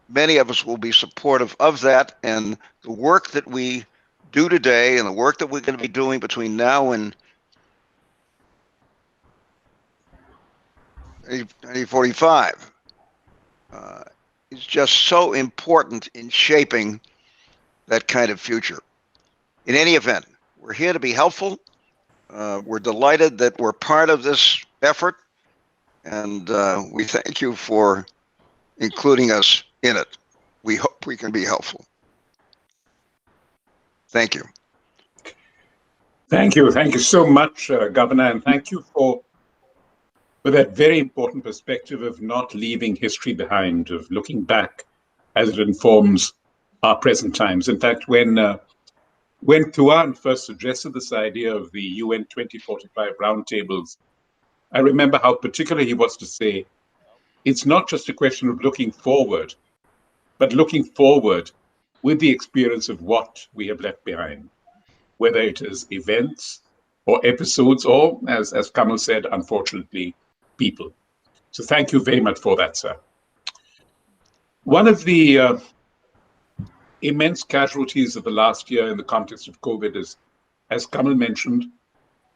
many of us will be supportive of that, and the work that we do today and the work that we're going to be doing between now and 2045 is just so important in shaping that kind of future. In any event, we're here to be helpful. We're delighted that we're part of this effort, and we thank you for including us in it. We hope we can be helpful. Thank you. Thank you. Thank you so much, Governor, and thank you for that very important perspective of not leaving history behind, of looking back as it informs our present times. In fact, when Tuan first suggested this idea of the UN 2045 roundtables, I remember how particular he was to say, it's not just a question of looking forward, but looking forward with the experience of what we have left behind, whether it is events or episodes or, as Kamal said, unfortunately, people. So thank you very much for that, sir. One of the immense casualties of the last year in the context of COVID is, as Kamal mentioned,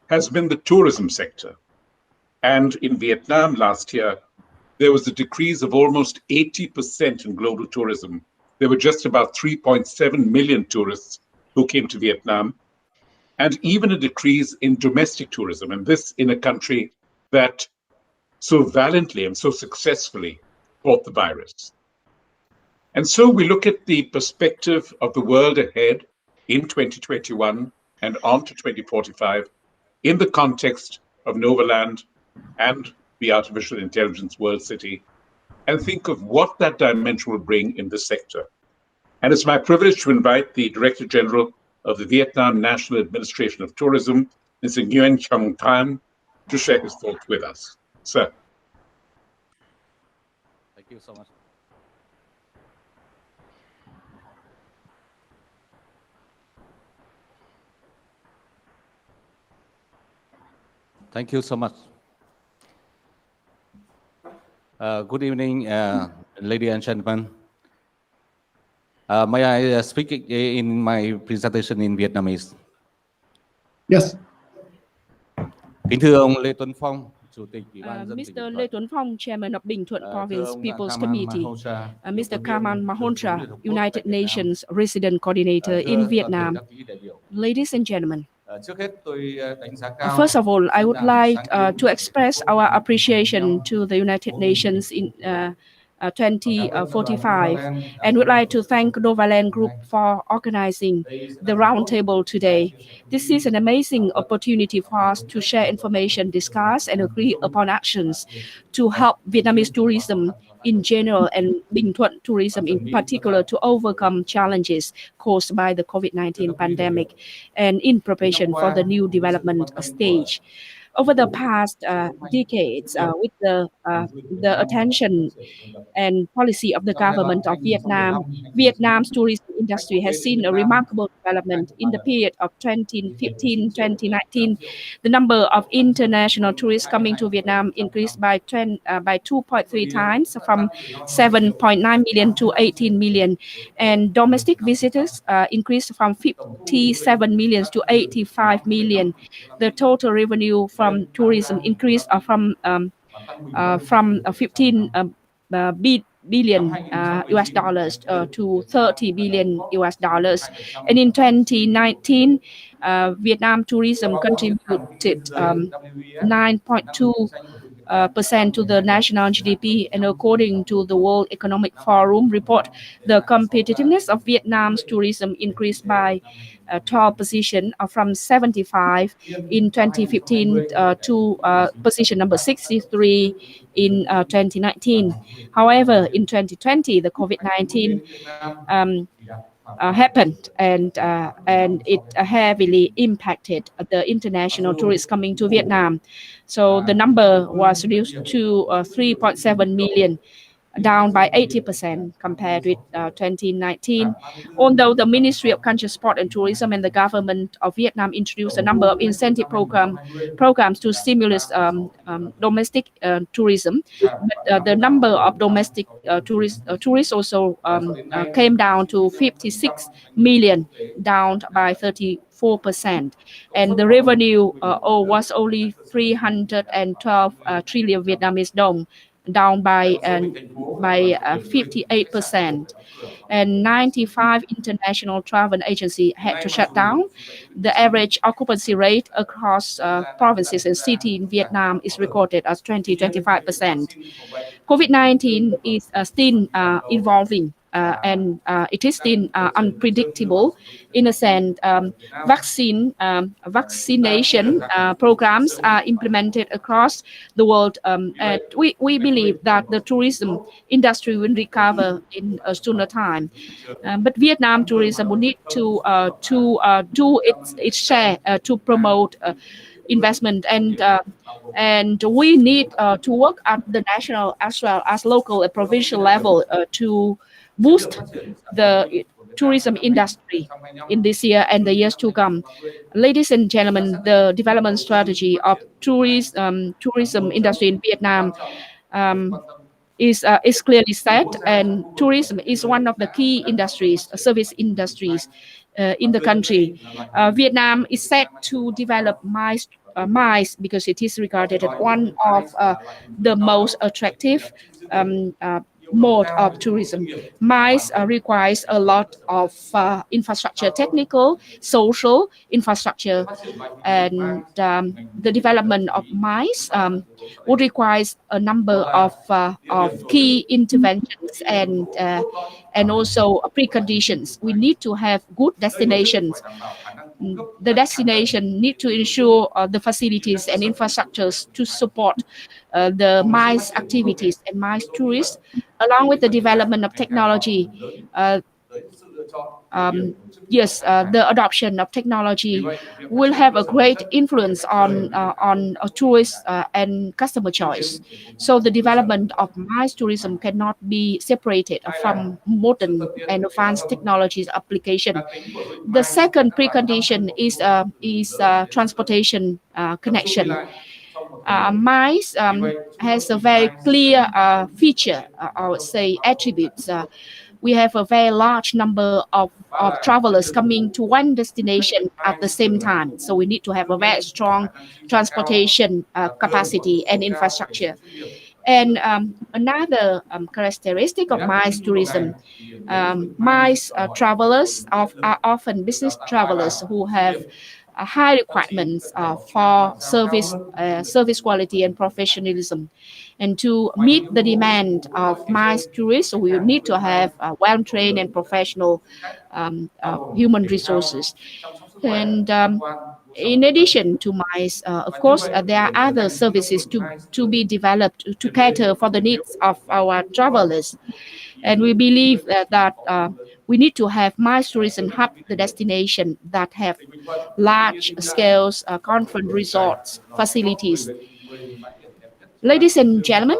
has been the tourism sector. And in Vietnam last year, there was a decrease of almost 80% in global tourism. There were just about 3.7 million tourists who came to Vietnam, and even a decrease in domestic tourism, and this in a country that so valiantly and so successfully fought the virus. And so we look at the perspective of the world ahead in 2021 and on to 2045 in the context of Novaland and the artificial intelligence world city, and think of what that dimension will bring in this sector. And it's my privilege to invite the Director General of the Vietnam National Administration of Tourism, Mr. Nguyen Trong Thanh, to share his thoughts with us. Sir. Thank you so much. Thank you so much. Good evening, ladies and gentlemen. May I speak in my presentation in Vietnamese? Yes. Kính thưa ông Lê Tuấn Phong, Chủ tịch Ủy ban dân tỉnh Mr. Bình Lê Thuận. Tuấn Phong, Chairman of Binh Thuận Province Thưa ông People's Kamal Committee, Mahondra, Mr. Điều Kamal phối viên Mahondra, thường trú Liên Hợp Quốc United tại Việt Nam. Nations Resident Coordinator in Thưa toàn thể Vietnam, các quý đại biểu. ladies and gentlemen. Trước hết tôi đánh giá cao First of all, I would diễn đàn like sáng kiến to express our appreciation to the United của mình Nations in 2045, and would like to thank Novaland Group for organizing the roundtable today. This is an amazing opportunity for us to share information, discuss, and agree upon actions to help Vietnamese tourism in general and Binh Thuận tourism in particular to overcome challenges caused by the COVID-19 pandemic and in preparation for the new development stage. Over the past decades, with the attention and policy of the government of Vietnam, Vietnam's tourism industry has seen a remarkable development. In the period of 2015-2019, the number of international tourists coming to Vietnam increased by 2.3 times, from 7.9 million to 18 million, and domestic visitors increased from 57 million to 85 million. The total revenue from tourism increased from 15 billion US dollars to 30 billion US dollars. And in 2019, Vietnam tourism contributed 9.2% to the national GDP, and according to the World Economic Forum report, the competitiveness of Vietnam's tourism increased by 12 position from 75 in 2015 to position number 63 in 2019. However, in 2020, the COVID-19 happened, and it heavily impacted the international tourists coming to Vietnam. So the number was reduced to 3.7 million, down by 80% compared with 2019. Although the Ministry of Culture, Sport and Tourism and the government of Vietnam introduced a number of incentive programs to stimulate domestic tourism, but the number of domestic tourists also came down to 56 million, down by 34%. And the revenue was only 312 trillion Vietnamese dong, down by 58%, and 95 international travel agencies had to shut down. The average occupancy rate across provinces and cities in Vietnam is recorded as 20-25%. COVID-19 is still evolving, and it is still unpredictable. In a sense, vaccination programs are implemented across the world, and we believe that the tourism industry will recover in a sooner time. But Vietnam tourism will need to do its share to promote investment, and we need to work at the national as well as local and provincial level to boost the tourism industry in this year and the years to come. Ladies and gentlemen, the development strategy of tourism industry in Vietnam is clearly set, and tourism is one of the key industries, service industries in the country. Vietnam is set to develop MICE because it is regarded as one of the most attractive mode of tourism. MICE requires a lot of infrastructure, technical, social infrastructure, and the development of MICE would require a number of key interventions and also preconditions. We need to have good destinations. The destination need to ensure the facilities and infrastructures to support the MICE activities and MICE tourists, along with the development of technology. The adoption of technology will have a great influence on tourists and customer choice. So the development of MICE tourism cannot be separated from modern and advanced technologies application. The second precondition is transportation connection. MICE has a very clear feature, I would say attributes. We have a very large number of travelers coming to one destination at the same time. So we need to have a very strong transportation capacity and infrastructure. And another characteristic of MICE tourism, MICE travelers are often business travelers who have high requirements for service quality and professionalism. And to meet the demand of MICE tourists, we need to have well-trained and professional human resources. And in addition to MICE, of course, there are other services to be developed to cater for the needs of our travelers. And we believe that we need to have MICE tourism hub, the destination that have large scales conference resorts facilities. Ladies and gentlemen,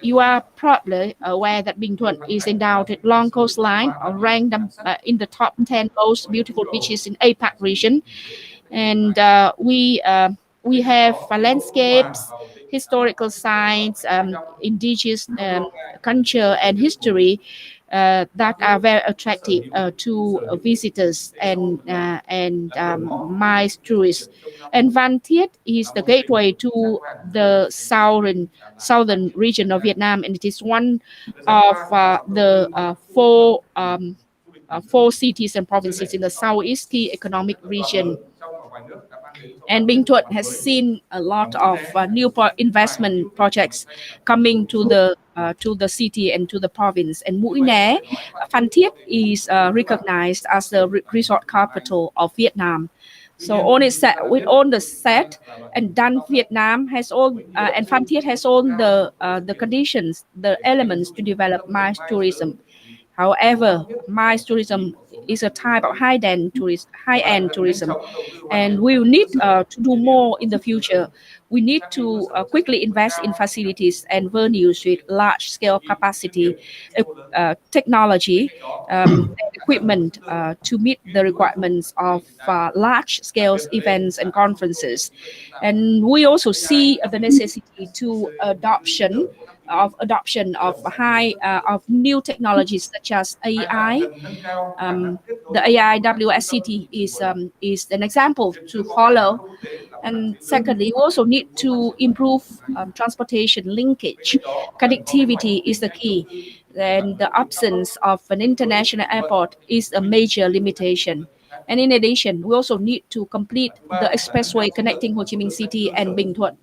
you are probably aware that Bình Thuận is endowed with long coastline, ranked in the top 10 most beautiful beaches in APAC region. And we have landscapes, historical sites, indigenous culture and history that are very attractive to visitors and MICE tourists. And Van Thiet is the gateway to the southern region of Vietnam, and it is one of the four cities and provinces in the southeast key economic region. And Bình Thuận has seen a lot of new investment projects coming to the city and to the province. And Mũi Né, Phan Thiết is recognized as the resort capital of Vietnam. So with all the set and done, Vietnam has all and Phan Thiết has all the conditions, the elements to develop MICE tourism. However, MICE tourism is a type of high-end tourism, and we will need to do more in the future. We need to quickly invest in facilities and venues with large-scale capacity, technology, and equipment to meet the requirements of large-scale events and conferences. And we also see the necessity to adoption of new technologies such as AI. The AI WSCT is an example to follow. And secondly, we also need to improve transportation linkage. Connectivity is the key, and the absence of an international airport is a major limitation. And in addition, we also need to complete the expressway connecting Ho Chi Minh City and Bình Thuận.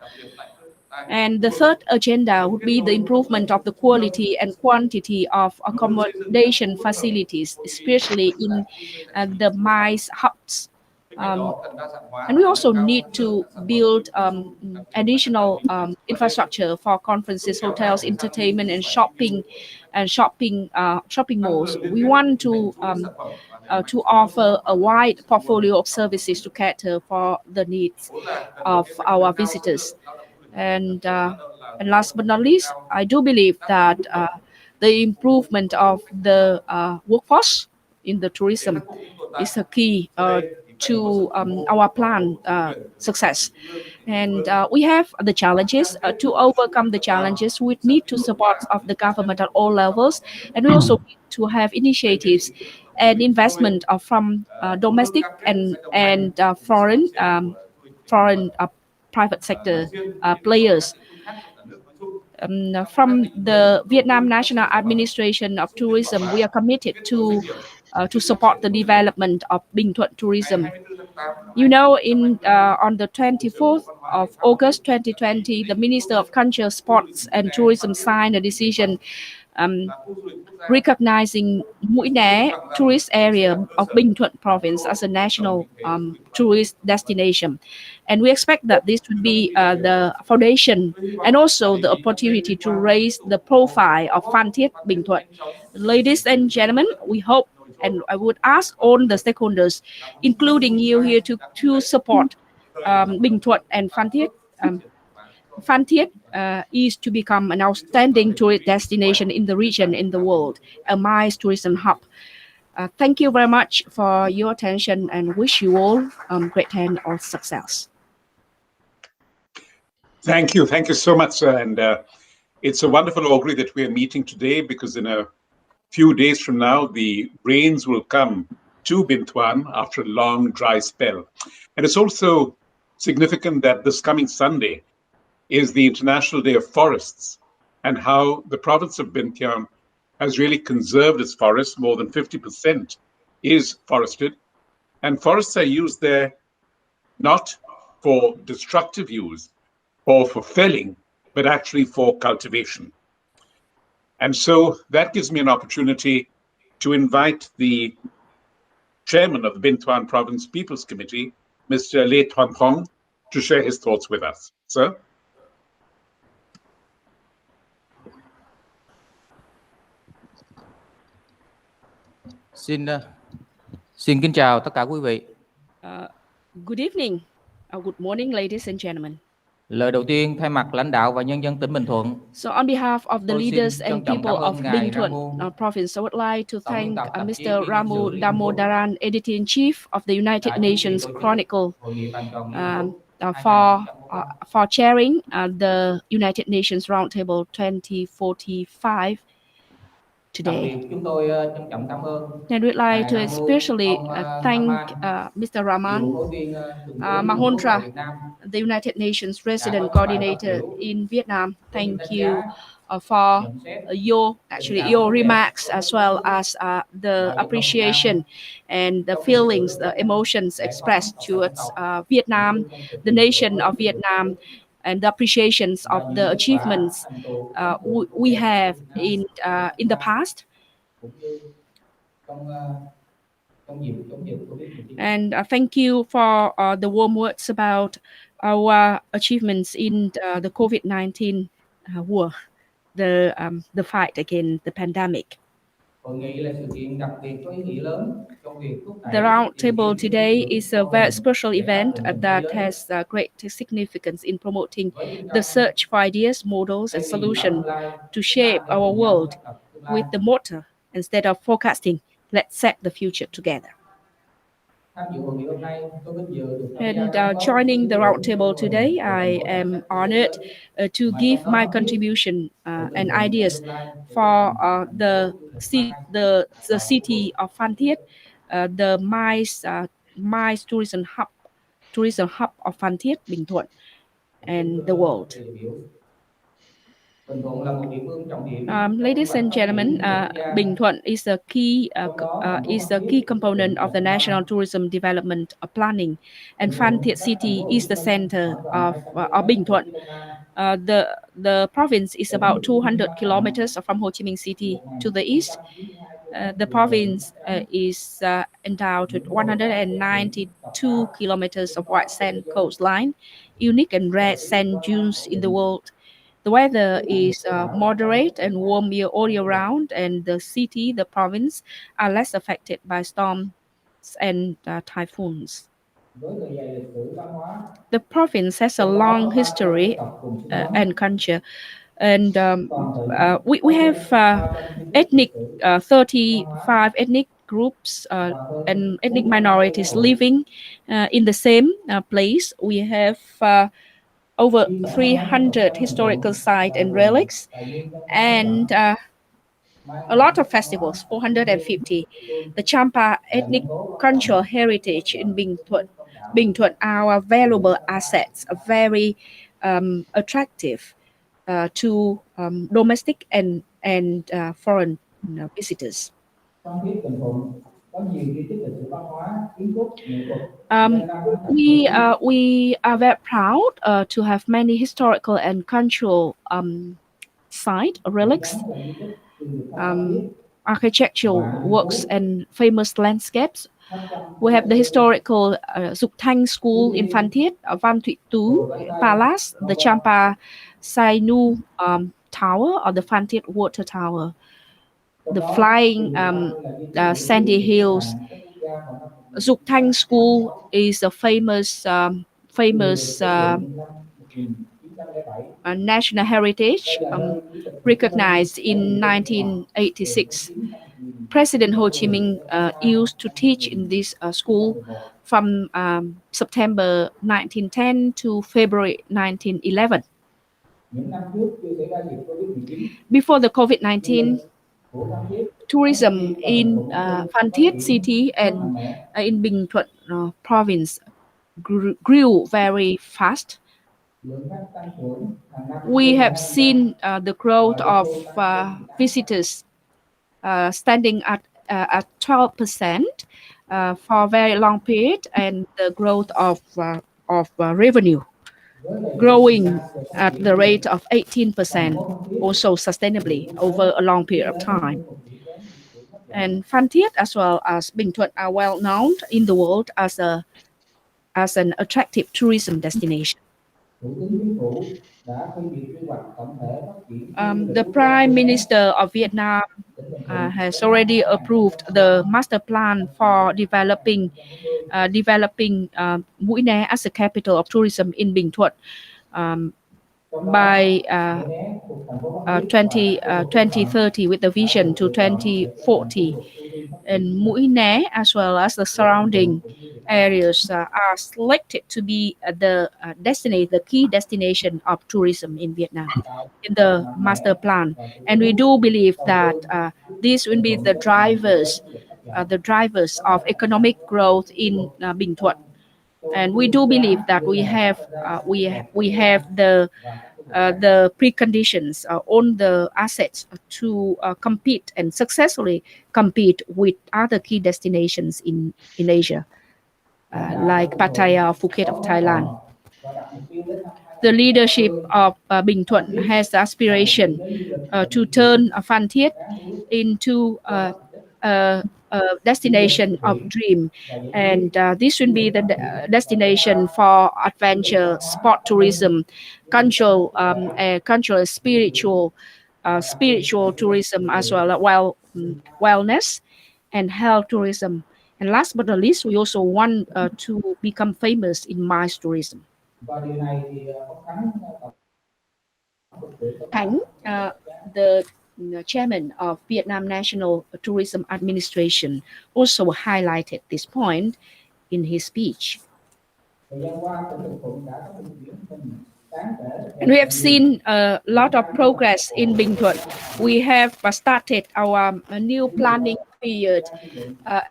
And the third agenda would be the improvement of the quality and quantity of accommodation facilities, especially in the MICE hubs. And we also need to build additional infrastructure for conferences, hotels, entertainment, and shopping malls. We want to offer a wide portfolio of services to cater for the needs of our visitors. And last but not least, I do believe that the improvement of the workforce in the tourism is a key to our plan success. And we have the challenges. To overcome the challenges, we need to support of the government at all levels, and we also need to have initiatives and investment from domestic and foreign private sector players. From the Vietnam National Administration of Tourism, we are committed to support the development of Binh Thuận tourism. You know, on the 24th of August 2020, the Minister of Culture, Sports and Tourism signed a decision recognizing Mũi Né tourist area of Binh Thuận province as a national tourist destination. And we expect that this would be the foundation and also the opportunity to raise the profile of Phan Thiết Binh Thuận. Ladies and gentlemen, we hope and I would ask all the stakeholders, including you here, to support Binh Thuận and Phan Thiết. Phan Thiết is to become an outstanding tourist destination in the region, in the world, a MICE tourism hub. Thank you very much for your attention and wish you all great hand of success. Thank you. Thank you so much, sir. And it's a wonderful augury that we are meeting today, because in a few days from now, the rains will come to Binh Thuan after a long dry spell. And it's also significant that this coming Sunday is the International Day of Forests, and how the province of Binh Thuan has really conserved its forests. More than 50% is forested. And forests are used there not for destructive use or for felling, but actually for cultivation. And so that gives me an opportunity to invite the chairman of the Binh Thuan Province People's Committee, Mr. Lê Tuan Phong, to share his thoughts with us. Sir? Xin kính chào tất cả quý vị. Good evening, good morning, ladies and gentlemen. Lời đầu tiên thay mặt lãnh đạo và nhân dân tỉnh Bình Thuận. So on behalf of the leaders and people of Binh Thuận province, I would like to thank Mr. Ramu Damodaran, Editor-in-Chief of the United Nations Chronicle, for chairing the United Nations Roundtable 2045 today. And we'd like to especially thank Mr. Raman Mahondra, the United Nations Resident Coordinator in Vietnam. Thank you for your remarks, as well as the appreciation and the feelings, the emotions expressed towards Vietnam, the nation of Vietnam, and the appreciations of the achievements we have in the past. And thank you for the warm words about our achievements in the COVID-19 war, the fight against the pandemic. The Roundtable today is a very special event that has great significance in promoting the search for ideas, models, and solutions to shape our world with the motto, instead of forecasting, let's set the future together. And joining the Roundtable today, I am honored to give my contribution and ideas for the city of Phan Thiết, the MICE tourism hub of Phan Thiết, Binh Thuận, and the world. Ladies and gentlemen, Binh Thuận is a key component of the national tourism development planning, and Phan Thiết city is the center of Binh Thuận. The province is about 200 kilometers from Ho Chi Minh City to the east. The province is endowed with 192 kilometers of white sand coastline, unique and rare sand dunes in the world. The weather is moderate and warm all year round, and the city, the province, are less affected by storms and typhoons. The province has a long history and culture, and we have 35 ethnic groups and ethnic minorities living in the same place. We have over 300 historical sites and relics, and a lot of festivals, 450. The Champa ethnic cultural heritage in Bình Thuận, our valuable assets, are very attractive to domestic and foreign visitors. We are very proud to have many historical and cultural site relics, architectural works, and famous landscapes. We have the historical Dục Thanh School in Phan Thiết, Văn Thụy Tú Palace, the Champa Sai Nu Tower, or the Phan Thiết Water Tower, the flying sandy hills. Dục Thanh School is a famous national heritage, recognized in 1986. President Ho Chi Minh used to teach in this school from September 1910 to February 1911. Before the COVID-19, tourism in Phan Thiết city and in Bình Thuận province grew very fast. We have seen the growth of visitors standing at 12% for a very long period, and the growth of revenue growing at the rate of 18%, also sustainably over a long period of time. And Phan Thiết as well as Bình Thuận are well known in the world as an attractive tourism destination. The Prime Minister of Vietnam has already approved the master plan for developing Mũi Né as a capital of tourism in Bình Thuận by 2030, with the vision to 2040. And Mũi Né as well as the surrounding areas are selected to be the key destination of tourism in Vietnam in the master plan. And we do believe that these will be the drivers of economic growth in Bình Thuận. And we do believe that we have the preconditions on the assets to compete and successfully compete with other key destinations in Asia, like Pattaya or Phuket of Thailand. The leadership of Bình Thuận has the aspiration to turn Phan Thiết into a destination of dream, and this will be the destination for adventure, sport tourism, cultural, spiritual tourism, as well as wellness and health tourism. And last but not least, we also want to become famous in MICE tourism. Khánh, the chairman of Vietnam National Tourism Administration, also highlighted this point in his speech. And we have seen a lot of progress in Bình Thuận. We have started our new planning period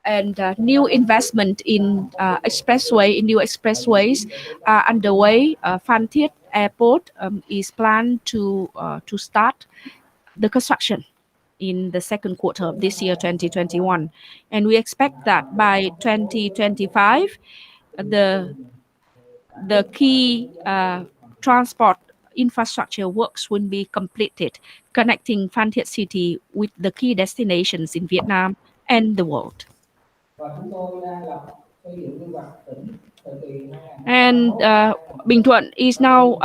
and new investment in new expressways are underway. Phan Thiết Airport is planned to start the construction in the second quarter of this year, 2021. And we expect that by 2025, the key transport infrastructure works will be completed, connecting Phan Thiết city with the key destinations in Vietnam and the world. And Bình Thuận is now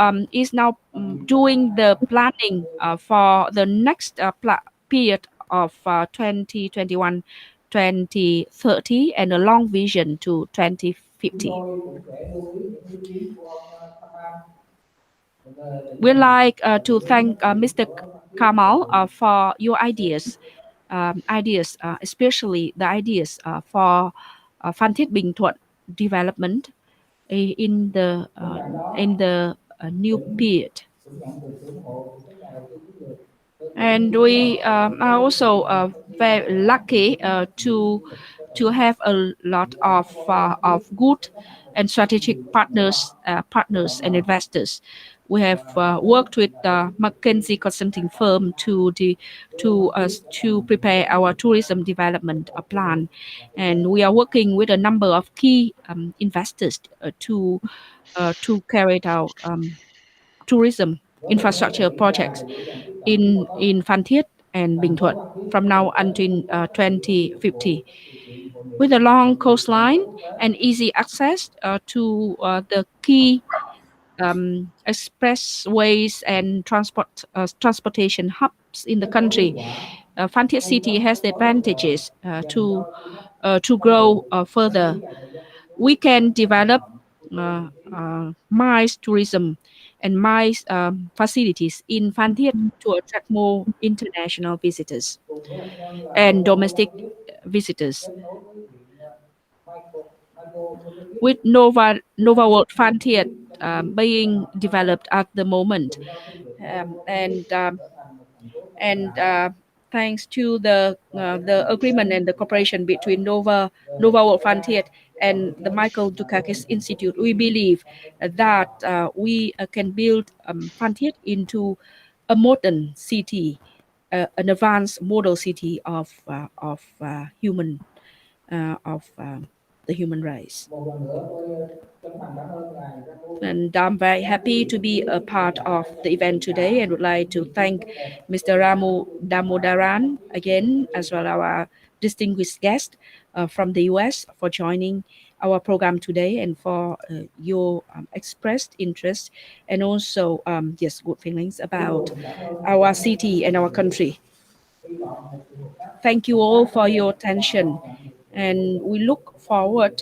doing the planning for the next period of 2021, 2030, and a long vision to 2050. We'd like to thank Mr. Kamal for your ideas ideas, especially the ideas for Phan Thiết Bình Thuận development in the new period. And we are also very lucky to have a lot of good and strategic partners and investors. We have worked with McKinsey consulting firm to prepare our tourism development plan, and we are working with a number of key investors to carry out tourism infrastructure projects in Phan Thiết and Bình Thuận from now until 2050. With a long coastline and easy access to the key expressways and transportation hubs in the country, Phan Thiết City has the advantages to grow further. We can develop MICE tourism and MICE facilities in Phan Thiết to attract more international visitors and domestic visitors. With Nova World Phan Thiết being developed at the moment, and thanks to the agreement and the cooperation between Nova World Phan Thiết and the Michael Dukakis Institute, we believe that we can build Phan Thiết into a modern city, an advanced model city of human the human race. And I'm very happy to be a part of the event today, and would like to thank Mr. Ramu Damodaran again, as well as our distinguished guest from the US, for joining our program today and for your expressed interest and also yes, good feelings about our city and our country. Thank you all for your attention, and we look forward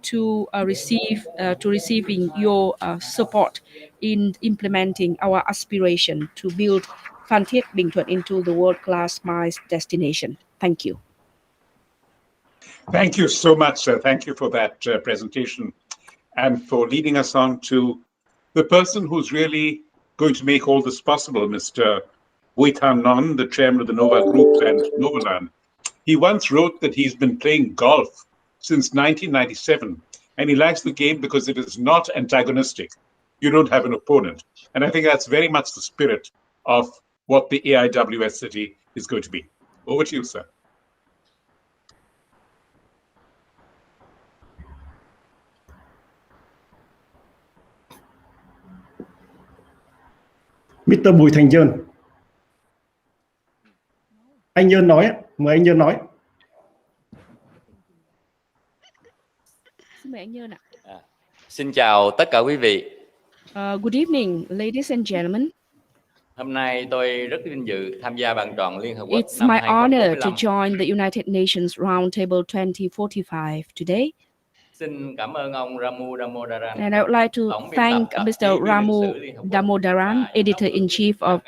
to receiving your support in implementing our aspiration to build Phan Thiết Bình Thuận into the world-class MICE destination. Thank you. Thank you so much, sir. Thank you for that presentation and for leading us on to the person who's really going to make all this possible, Mr. Bui Than Non, the chairman of the Nova Group and Novaland. He once wrote that he's been playing golf since 1997, and he likes the game because it is not antagonistic. You don't have an opponent. And I think that's very much the spirit of what the AIWS City is going to be. Over to you, sir. Mr. Bùi Thành Nhơn. Anh Nhơn nói, mời anh Nhơn nói. Xin mời anh Nhơn ạ. Xin chào tất cả quý vị. Good evening, ladies and gentlemen. Hôm nay tôi rất vinh dự tham gia bàn tròn Liên Hợp Quốc It's năm my honor to 2045. join the United Nations Roundtable 2045 today. Xin cảm ơn ông Ramu Damodaran. And I would like to thank Mr. Ramu Damodaran, Editor-in-Chief of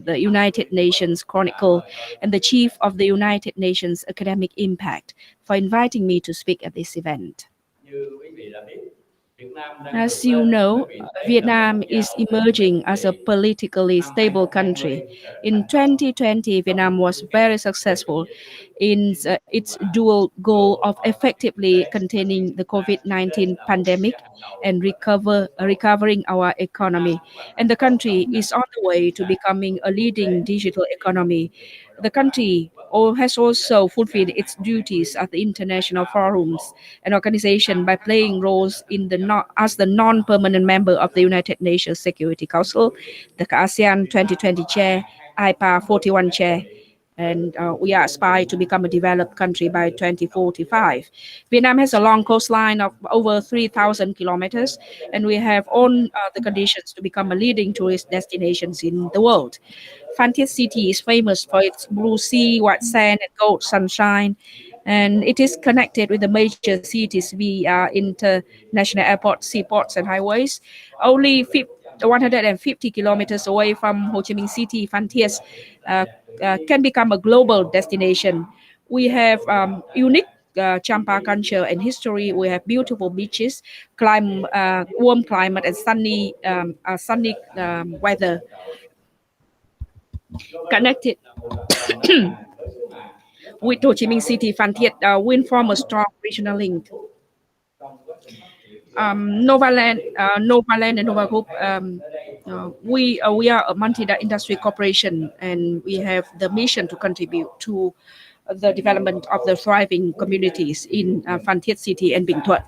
the United Nations Chronicle and the Chief of the United Nations Academic Impact for inviting me to speak at this event. As you know, Vietnam is emerging as a politically stable country. In 2020, Vietnam was very successful in its dual goal of effectively containing the COVID-19 pandemic and recovering our economy. And the country is on the way to becoming a leading digital economy. The country has also fulfilled its duties at the international forums and organizations by playing roles in as the non-permanent member of the United Nations Security Council, the ASEAN 2020 chair, IPA 41 chair, and we are aspired to become a developed country by 2045. Vietnam has a long coastline of over 3,000 kilometers, and we have all the conditions to become a leading tourist destination in the world. Phan Thiết City is famous for its blue sea, white sand, and gold sunshine, and it is connected with the major cities via international airports, seaports, and highways. Only 150 kilometers away from Ho Chi Minh City, Phan Thiết can become a global destination. We have unique Champa culture and history. We have beautiful beaches, warm climate, and sunny weather. Connected with Ho Chi Minh City, Phan Thiết will form a strong regional link. Novaland and Nova Group, we are a multi-industry corporation, and we have the mission to contribute to the development of the thriving communities in Phan Thiết City and Bình Thuận.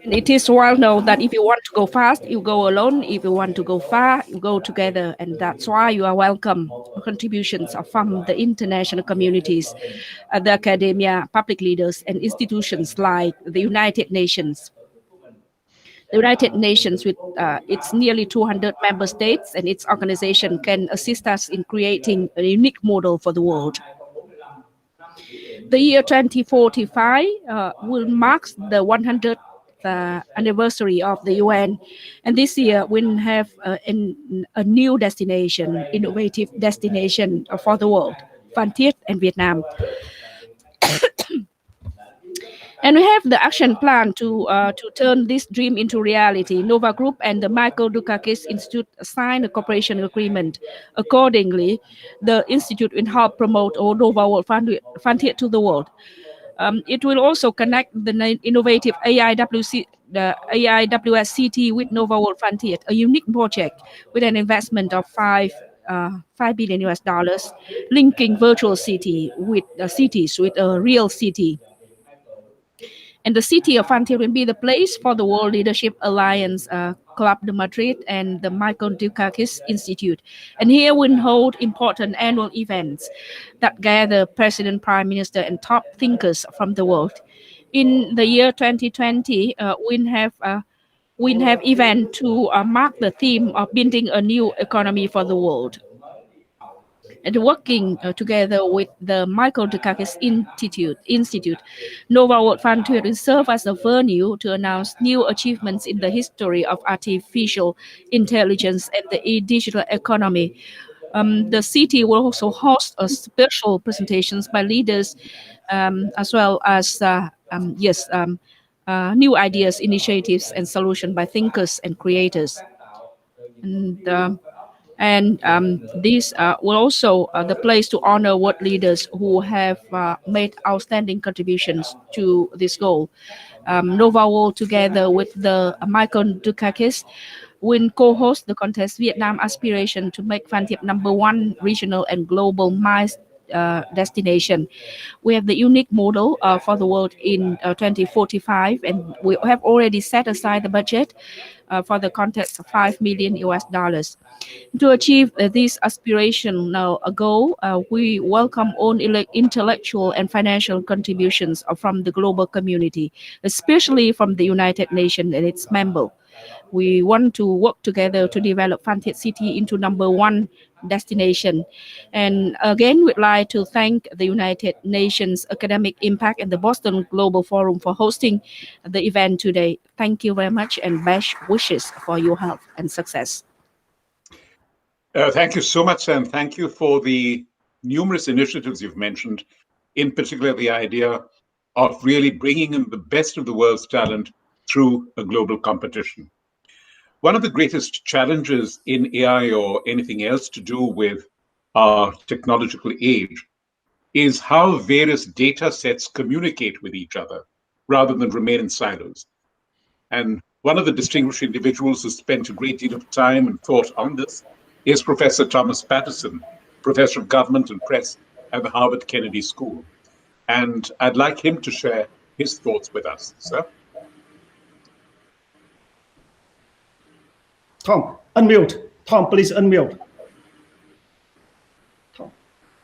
And it is well known that if you want to go fast, you go alone. If you want to go far, you go together. And that's why you are welcome contributions from the international communities, the academia, public leaders, and institutions like the United Nations. The United Nations, with its nearly 200 member states and its organization, can assist us in creating a unique model for the world. The year 2045 will mark the 100th anniversary of the UN, and this year we'll have a new destination, innovative destination for the world, Phan Thiết and Vietnam. And we have the action plan to turn this dream into reality. Nova Group and the Michael Dukakis Institute signed a cooperation agreement. Accordingly, the institute will help promote Nova World Phan Thiết to the world. It will also connect the innovative AIWSCT with Nova World Phan Thiết, a unique project with an investment of $5 billion US, linking virtual city with cities with a real city. And the city of Phan Thiết will be the place for the World Leadership Alliance Club de Madrid and the Michael Dukakis Institute. And here we'll hold important annual events that gather president, prime minister, and top thinkers from the world. In the year 2020, we'll have event to mark the theme of building a new economy for the world. And working together with the Michael Dukakis Institute, Nova World Phan Thiết will serve as a venue to announce new achievements in the history of artificial intelligence and the digital economy. The city will also host a special presentations by leaders, as well as new ideas, initiatives, and solutions by thinkers and creators. This will also the place to honor world leaders who have made outstanding contributions to this goal. Nova World, together with the Michael Dukakis, will co-host the contest Vietnam Aspiration to make Phan Thiết #1 regional and global MICE destination. We have the unique model for the world in 2045, and we have already set aside the budget for the contest of $5 million US. To achieve this aspirational goal, we welcome all intellectual and financial contributions from the global community, especially from the United Nations and its members. We want to work together to develop Phan Thiết City into #1 destination. And again, we'd like to thank the United Nations Academic Impact and the Boston Global Forum for hosting the event today. Thank you very much, and best wishes for your health and success. Thank you so much, Sam. Thank you for the numerous initiatives you've mentioned, in particular the idea of really bringing in the best of the world's talent through a global competition. One of the greatest challenges in AI or anything else to do with our technological age is how various data sets communicate with each other rather than remain in silos. And one of the distinguished individuals who spent a great deal of time and thought on this is Professor Thomas Patterson, Professor of Government and Press at the Harvard Kennedy School. And I'd like him to share his thoughts with us, sir. Tom, unmute. Tom, please unmute.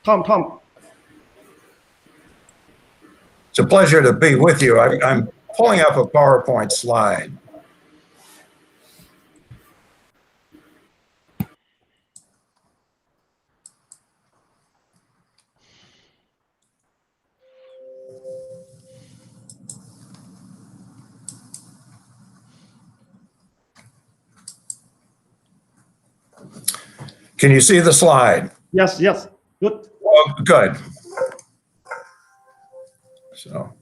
Tom. It's a pleasure to be with you. I'm pulling up a PowerPoint slide. Can you see the slide? Yes, yes. Good. Oh, good. So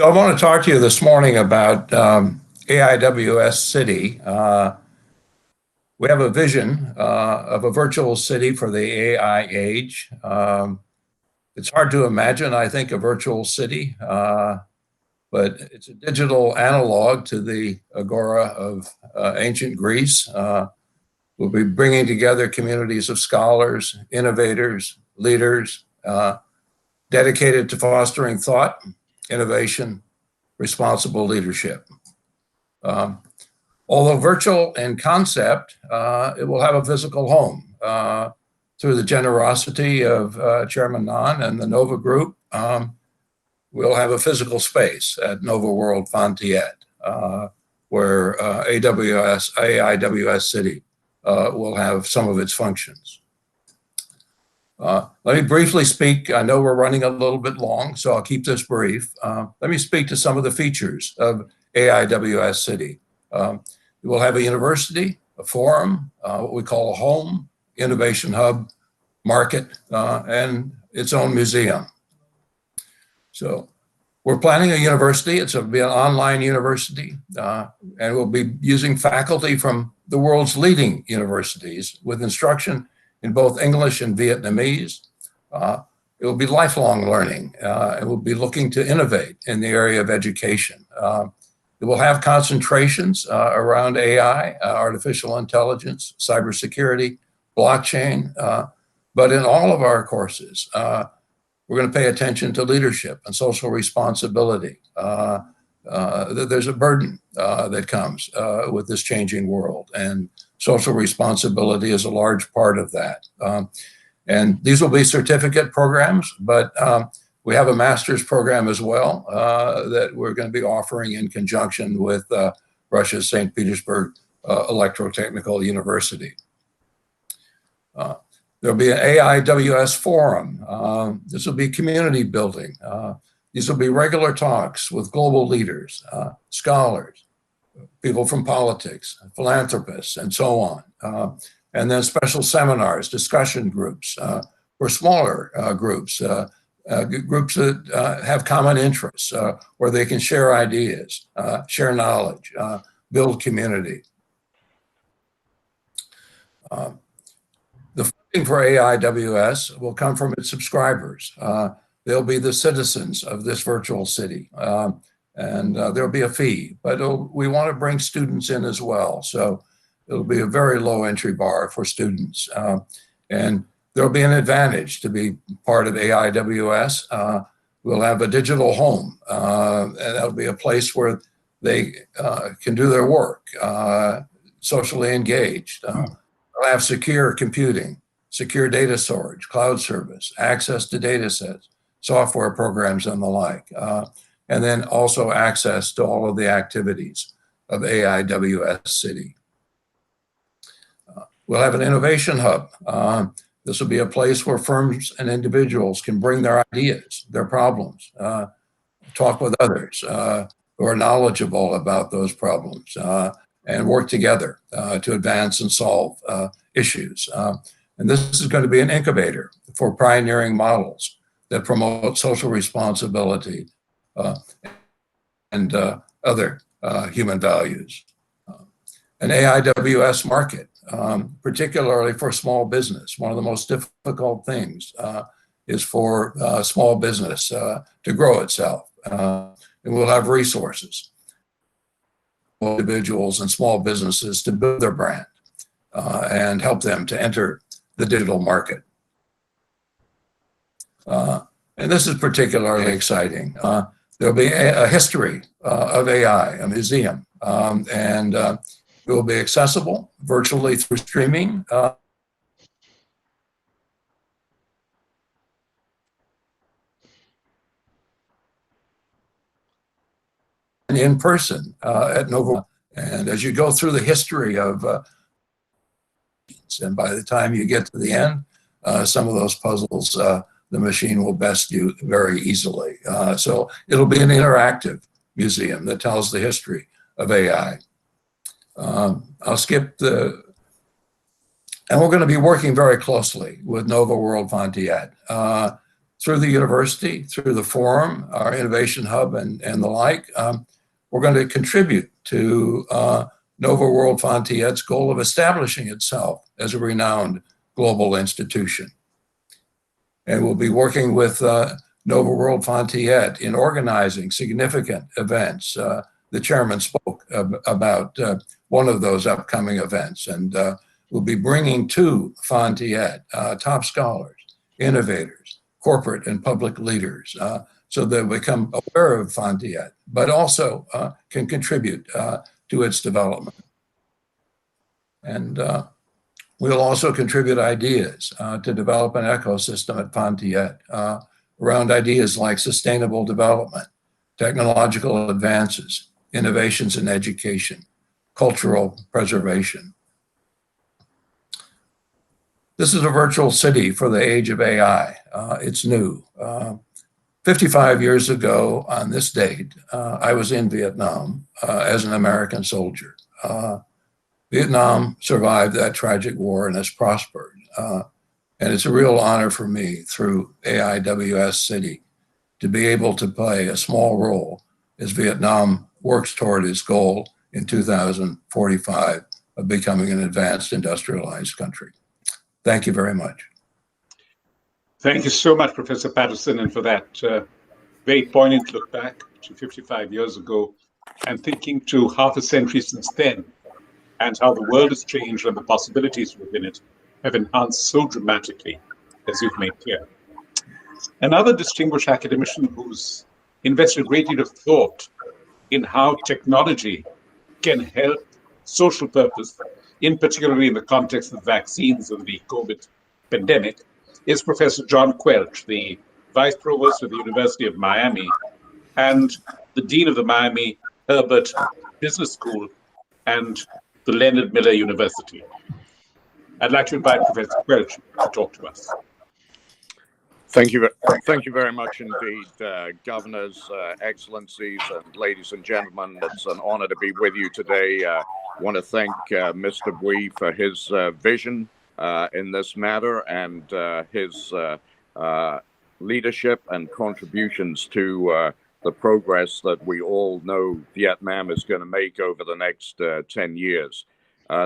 I want to talk to you this morning about AIWS City. We have a vision of a virtual city for the AI age. It's hard to imagine, I think, a virtual city, but it's a digital analog to the agora of ancient Greece. We'll be bringing together communities of scholars, innovators, leaders, dedicated to fostering thought, innovation, responsible leadership. Although virtual in concept, it will have a physical home. Through the generosity of Chairman Nan and the Nova Group, we'll have a physical space at Nova World Fontiet, where AIWS City will have some of its functions. Let me briefly speak. I know we're running a little bit long, so I'll keep this brief. Let me speak to some of the features of AIWS City. We'll have a university, a forum, what we call a home, innovation hub, market, and its own museum. So we're planning a university. It's going to be an online university, and we'll be using faculty from the world's leading universities with instruction in both English and Vietnamese. It will be lifelong learning, and we'll be looking to innovate in the area of education. It will have concentrations around AI, artificial intelligence, cybersecurity, blockchain, but in all of our courses, we're going to pay attention to leadership and social responsibility. There's a burden that comes with this changing world, and social responsibility is a large part of that. And these will be certificate programs, but we have a master's program as well that we're going to be offering in conjunction with Russia's St. Petersburg Electrotechnical University. There'll be an AIWS forum. This will be community building. These will be regular talks with global leaders, scholars, people from politics, philanthropists, and so on. And then special seminars, discussion groups for smaller groups, groups that have common interests, where they can share ideas, share knowledge, build community. The funding for AIWS will come from its subscribers. They'll be the citizens of this virtual city, and there'll be a fee, but we want to bring students in as well. So it'll be a very low entry bar for students. And there'll be an advantage to be part of AIWS. We'll have a digital home, and that'll be a place where they can do their work, socially engaged. We'll have secure computing, secure data storage, cloud service, access to data sets, software programs, and the like. And then also access to all of the activities of AIWS City. We'll have an innovation hub. This will be a place where firms and individuals can bring their ideas, their problems, talk with others who are knowledgeable about those problems, and work together to advance and solve issues. And this is going to be an incubator for pioneering models that promote social responsibility and other human values. An AIWS market, particularly for small business. One of the most difficult things is for small business to grow itself. And we'll have resources for individuals and small businesses to build their brand and help them to enter the digital market. And this is particularly exciting. There'll be a history of AI, a museum, and it will be accessible virtually through streaming. And in person at Nova. And as you go through the history of, and by the time you get to the end, some of those puzzles the machine will best do very easily. So it'll be an interactive museum that tells the history of AI. I'll skip and we're going to be working very closely with Nova World Van Tiet through the university, through the forum, our innovation hub, and the like. We're going to contribute to Nova World Van Tiet's goal of establishing itself as a renowned global institution. And we'll be working with Nova World Van Tiet in organizing significant events. The chairman spoke about one of those upcoming events, and we'll be bringing to Van Tiet top scholars, innovators, corporate and public leaders, so they become aware of Van Tiet, but also can contribute to its development. And we'll also contribute ideas to develop an ecosystem at Van Tiet around ideas like sustainable development, technological advances, innovations in education, cultural preservation. This is a virtual city for the age of AI. It's new. 55 years ago on this date, I was in Vietnam as an American soldier. Vietnam survived that tragic war and has prospered. And it's a real honor for me through AIWS City to be able to play a small role as Vietnam works toward its goal in 2045 of becoming an advanced industrialized country. Thank you very much. Thank you so much, Professor Patterson, and for that very poignant look back to 55 years ago and thinking to half a century since then and how the world has changed and the possibilities within it have enhanced so dramatically, as you've made clear. Another distinguished academician who's invested a great deal of thought in how technology can help social purpose, in particularly in the context of vaccines and the COVID pandemic, is Professor John Quelch, the Vice Provost of the University of Miami and the Dean of the Miami Herbert Business School and the Leonard Miller University. I'd like to invite Professor Quelch to talk to us. Thank you very much indeed, Governors, Excellencies, and ladies and gentlemen. It's an honor to be with you today. I want to thank Mr. Bui for his vision in this matter and his leadership and contributions to the progress that we all know Vietnam is going to make over the next 10 years.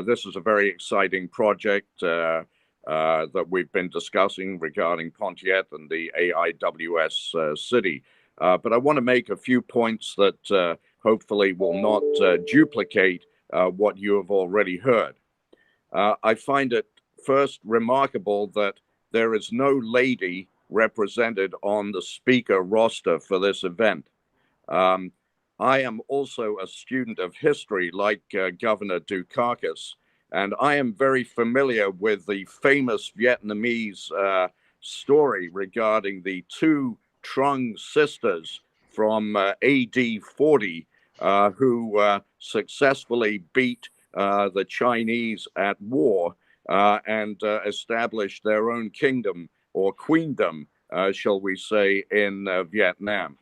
This is a very exciting project that we've been discussing regarding Pontiac and the AIWS city. But I want to make a few points that hopefully will not duplicate what you have already heard. I find it first remarkable that there is no lady represented on the speaker roster for this event. I am also a student of history like Governor Dukakis, and I am very familiar with the famous Vietnamese story regarding the two Trung sisters from AD 40 who successfully beat the Chinese at war and established their own kingdom or queendom, shall we say, in Vietnam.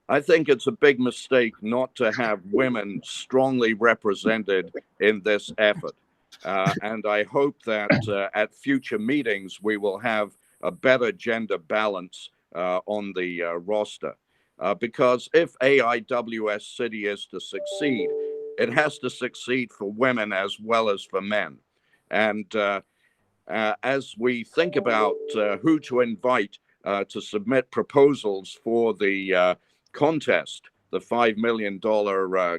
I think it's a big mistake not to have women strongly represented in this effort. And I hope that at future meetings, we will have a better gender balance on the roster. Because if AIWS City is to succeed, it has to succeed for women as well as for men. And as we think about who to invite to submit proposals for the contest, the $5 million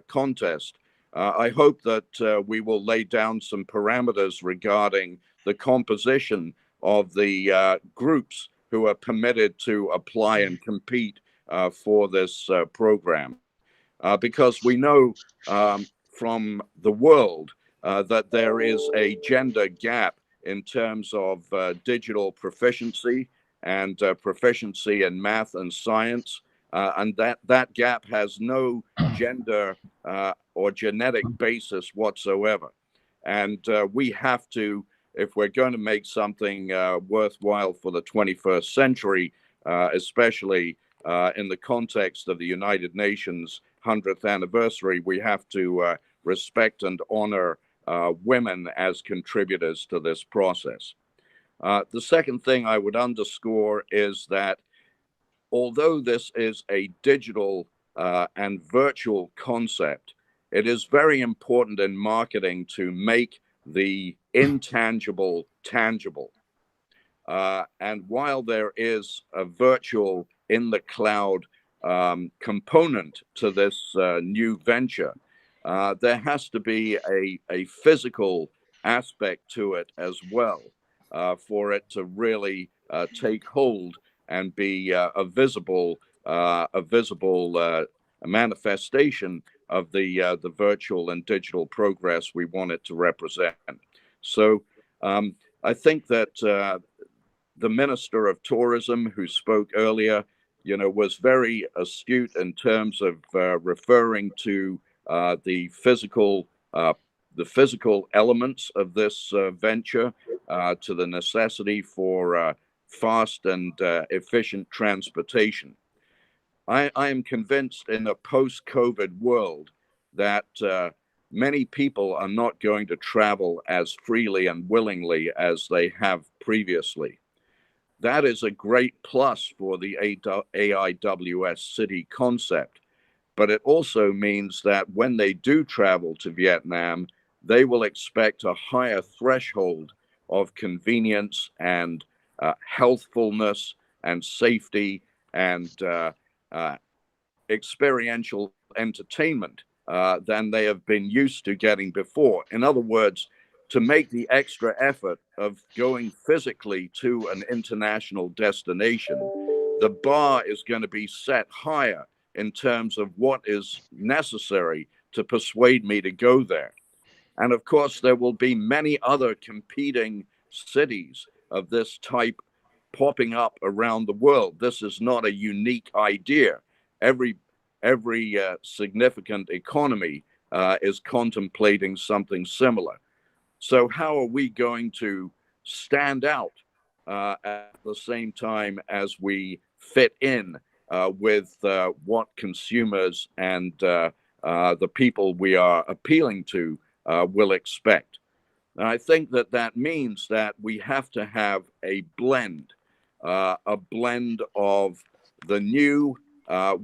contest, I hope that we will lay down some parameters regarding the composition of the groups who are permitted to apply and compete for this program. Because we know from the world that there is a gender gap in terms of digital proficiency and proficiency in math and science. And that gap has no gender or genetic basis whatsoever. And we have to if we're going to make something worthwhile for the 21st century, especially in the context of the United Nations 100th anniversary, we have to respect and honor women as contributors to this process. The second thing I would underscore is that although this is a digital and virtual concept, it is very important in marketing to make the intangible tangible. And while there is a virtual in the cloud component to this new venture, there has to be a physical aspect to it as well for it to really take hold and be a visible manifestation of the virtual and digital progress we want it to represent. So I think that the Minister of Tourism, who spoke earlier, was very astute in terms of referring to the physical elements of this venture, to the necessity for fast and efficient transportation. I am convinced in a post-COVID world that many people are not going to travel as freely and willingly as they have previously. That is a great plus for the AIWS city concept, but it also means that when they do travel to Vietnam, they will expect a higher threshold of convenience and healthfulness and safety and experiential entertainment than they have been used to getting before. In other words, to make the extra effort of going physically to an international destination, the bar is going to be set higher in terms of what is necessary to persuade me to go there. And of course, there will be many other competing cities of this type popping up around the world. This is not a unique idea. Every significant economy is contemplating something similar. So how are we going to stand out at the same time as we fit in with what consumers and the people we are appealing to will expect? And I think that means that we have to have a blend of the new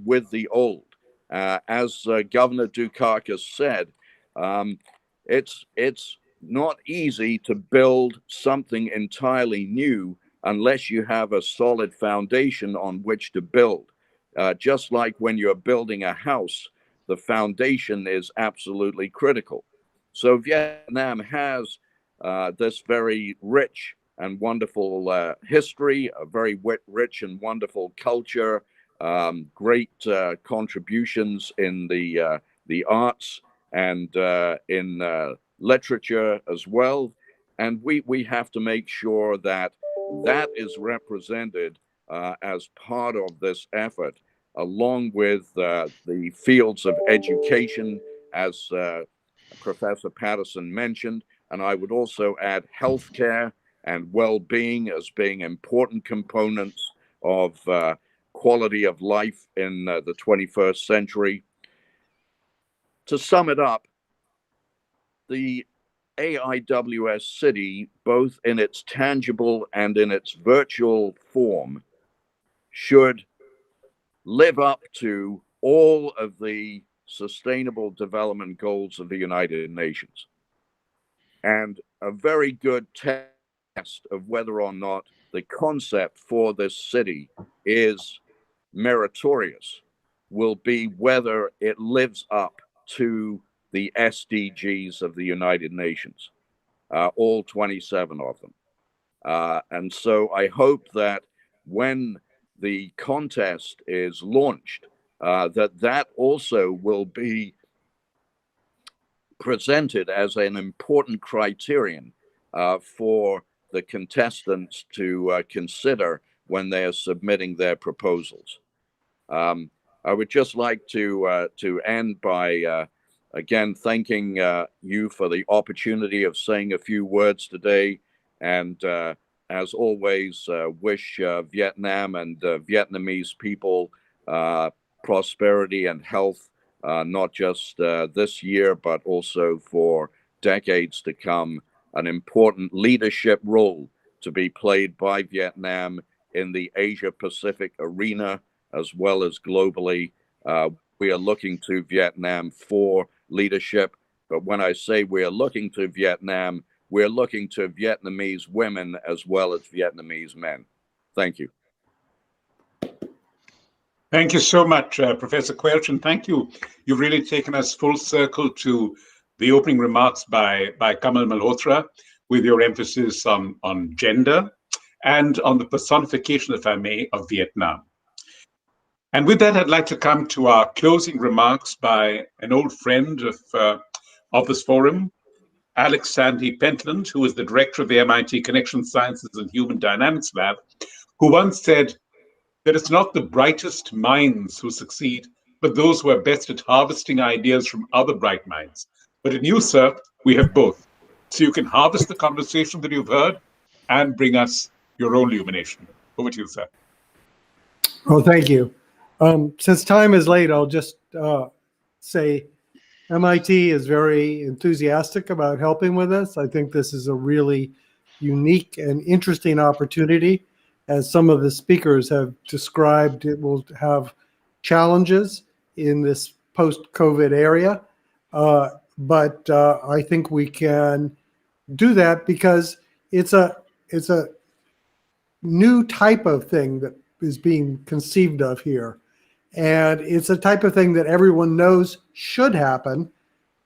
with the old. As Governor Dukakis said, it's not easy to build something entirely new unless you have a solid foundation on which to build. Just like when you're building a house, the foundation is absolutely critical. So Vietnam has this very rich and wonderful history, a very rich and wonderful culture, great contributions in the arts and in literature as well. And we have to make sure that that is represented as part of this effort, along with the fields of education, as Professor Patterson mentioned. And I would also add healthcare and well-being as being important components of quality of life in the 21st century. To sum it up, the AIWS city, both in its tangible and in its virtual form, should live up to all of the Sustainable Development Goals of the United Nations. And a very good test of whether or not the concept for this city is meritorious will be whether it lives up to the SDGs of the United Nations, all 27 of them. And so I hope that when the contest is launched, that also will be presented as an important criterion for the contestants to consider when they are submitting their proposals. I would just like to end by again thanking you for the opportunity of saying a few words today, And as always, wish Vietnam and Vietnamese people prosperity and health, not just this year, but also for decades to come. An important leadership role to be played by Vietnam in the Asia Pacific arena, as well as globally. We are looking to Vietnam for leadership. But when I say we are looking to Vietnam, we're looking to Vietnamese women as well as Vietnamese men. Thank you. Thank you so much, Professor Quelch, and thank you. You've really taken us full circle to the opening remarks by Kamal Malhotra, with your emphasis on gender and on the personification, if I may, of Vietnam. And with that, I'd like to come to our closing remarks by an old friend of this forum, Alex Sandy Pentland, who is the director of the MIT Connection Sciences and Human Dynamics Lab, who once said that it's not the brightest minds who succeed, but those who are best at harvesting ideas from other bright minds. But in you, sir, we have both. So you can harvest the conversation that you've heard and bring us your own illumination. Over to you, sir. Oh, thank you. Since time is late, I'll just say MIT is very enthusiastic about helping with this. I think this is a really unique and interesting opportunity. As some of the speakers have described, it will have challenges in this post-COVID area. But I think we can do that because it's a new type of thing that is being conceived of here. And it's a type of thing that everyone knows should happen.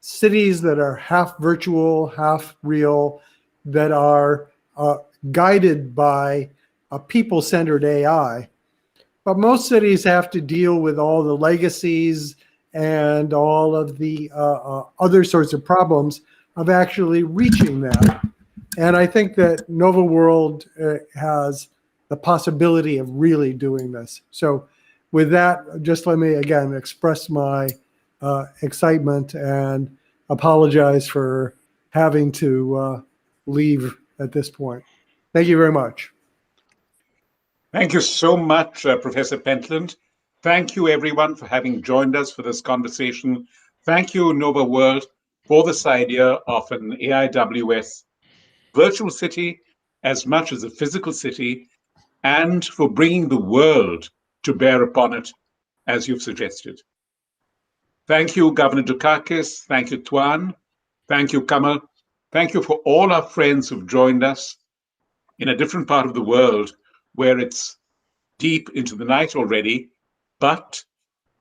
Cities that are half virtual, half real, that are guided by a people-centered AI. But most cities have to deal with all the legacies and all of the other sorts of problems of actually reaching that. And I think that Nova World has the possibility of really doing this. So with that, just let me again express my excitement and apologize for having to leave at this point. Thank you very much. Thank you so much, Professor Pentland. Thank you, everyone, for having joined us for this conversation. Thank you, Nova World, for this idea of an AIWS virtual city as much as a physical city, and for bringing the world to bear upon it, as you've suggested. Thank you, Governor Dukakis. Thank you, Tuan. Thank you, Kamal. Thank you for all our friends who've joined us in a different part of the world where it's deep into the night already, but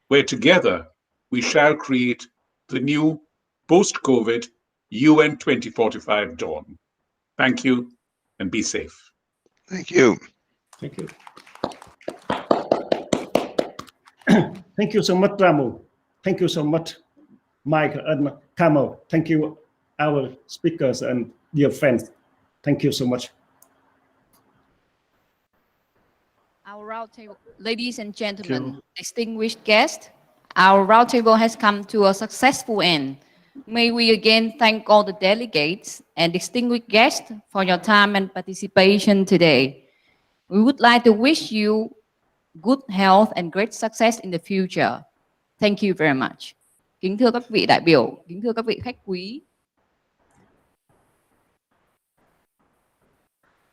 where together we shall create the new post-COVID UN 2045 dawn. Thank you and be safe. Thank you. Thank you. Thank you so much, Ramu. Thank you so much, Mike and Kamal. Thank you, our speakers and dear friends. Thank you so much. Our roundtable, ladies and gentlemen, distinguished guests, our roundtable has come to a successful end. May we again thank all the delegates and distinguished guests for your time and participation today. We would like to wish you good health and great success in the future. Thank you very much. Kính thưa các vị đại biểu, kính thưa các vị khách quý.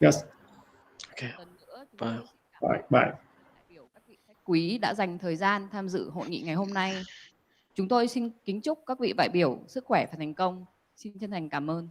Yes. Okay. Bye. Bye. Bye. Các vị khách quý đã dành thời gian tham dự hội nghị ngày hôm nay. Chúng tôi xin kính chúc các vị đại biểu sức khỏe và thành công. Xin chân thành cảm ơn.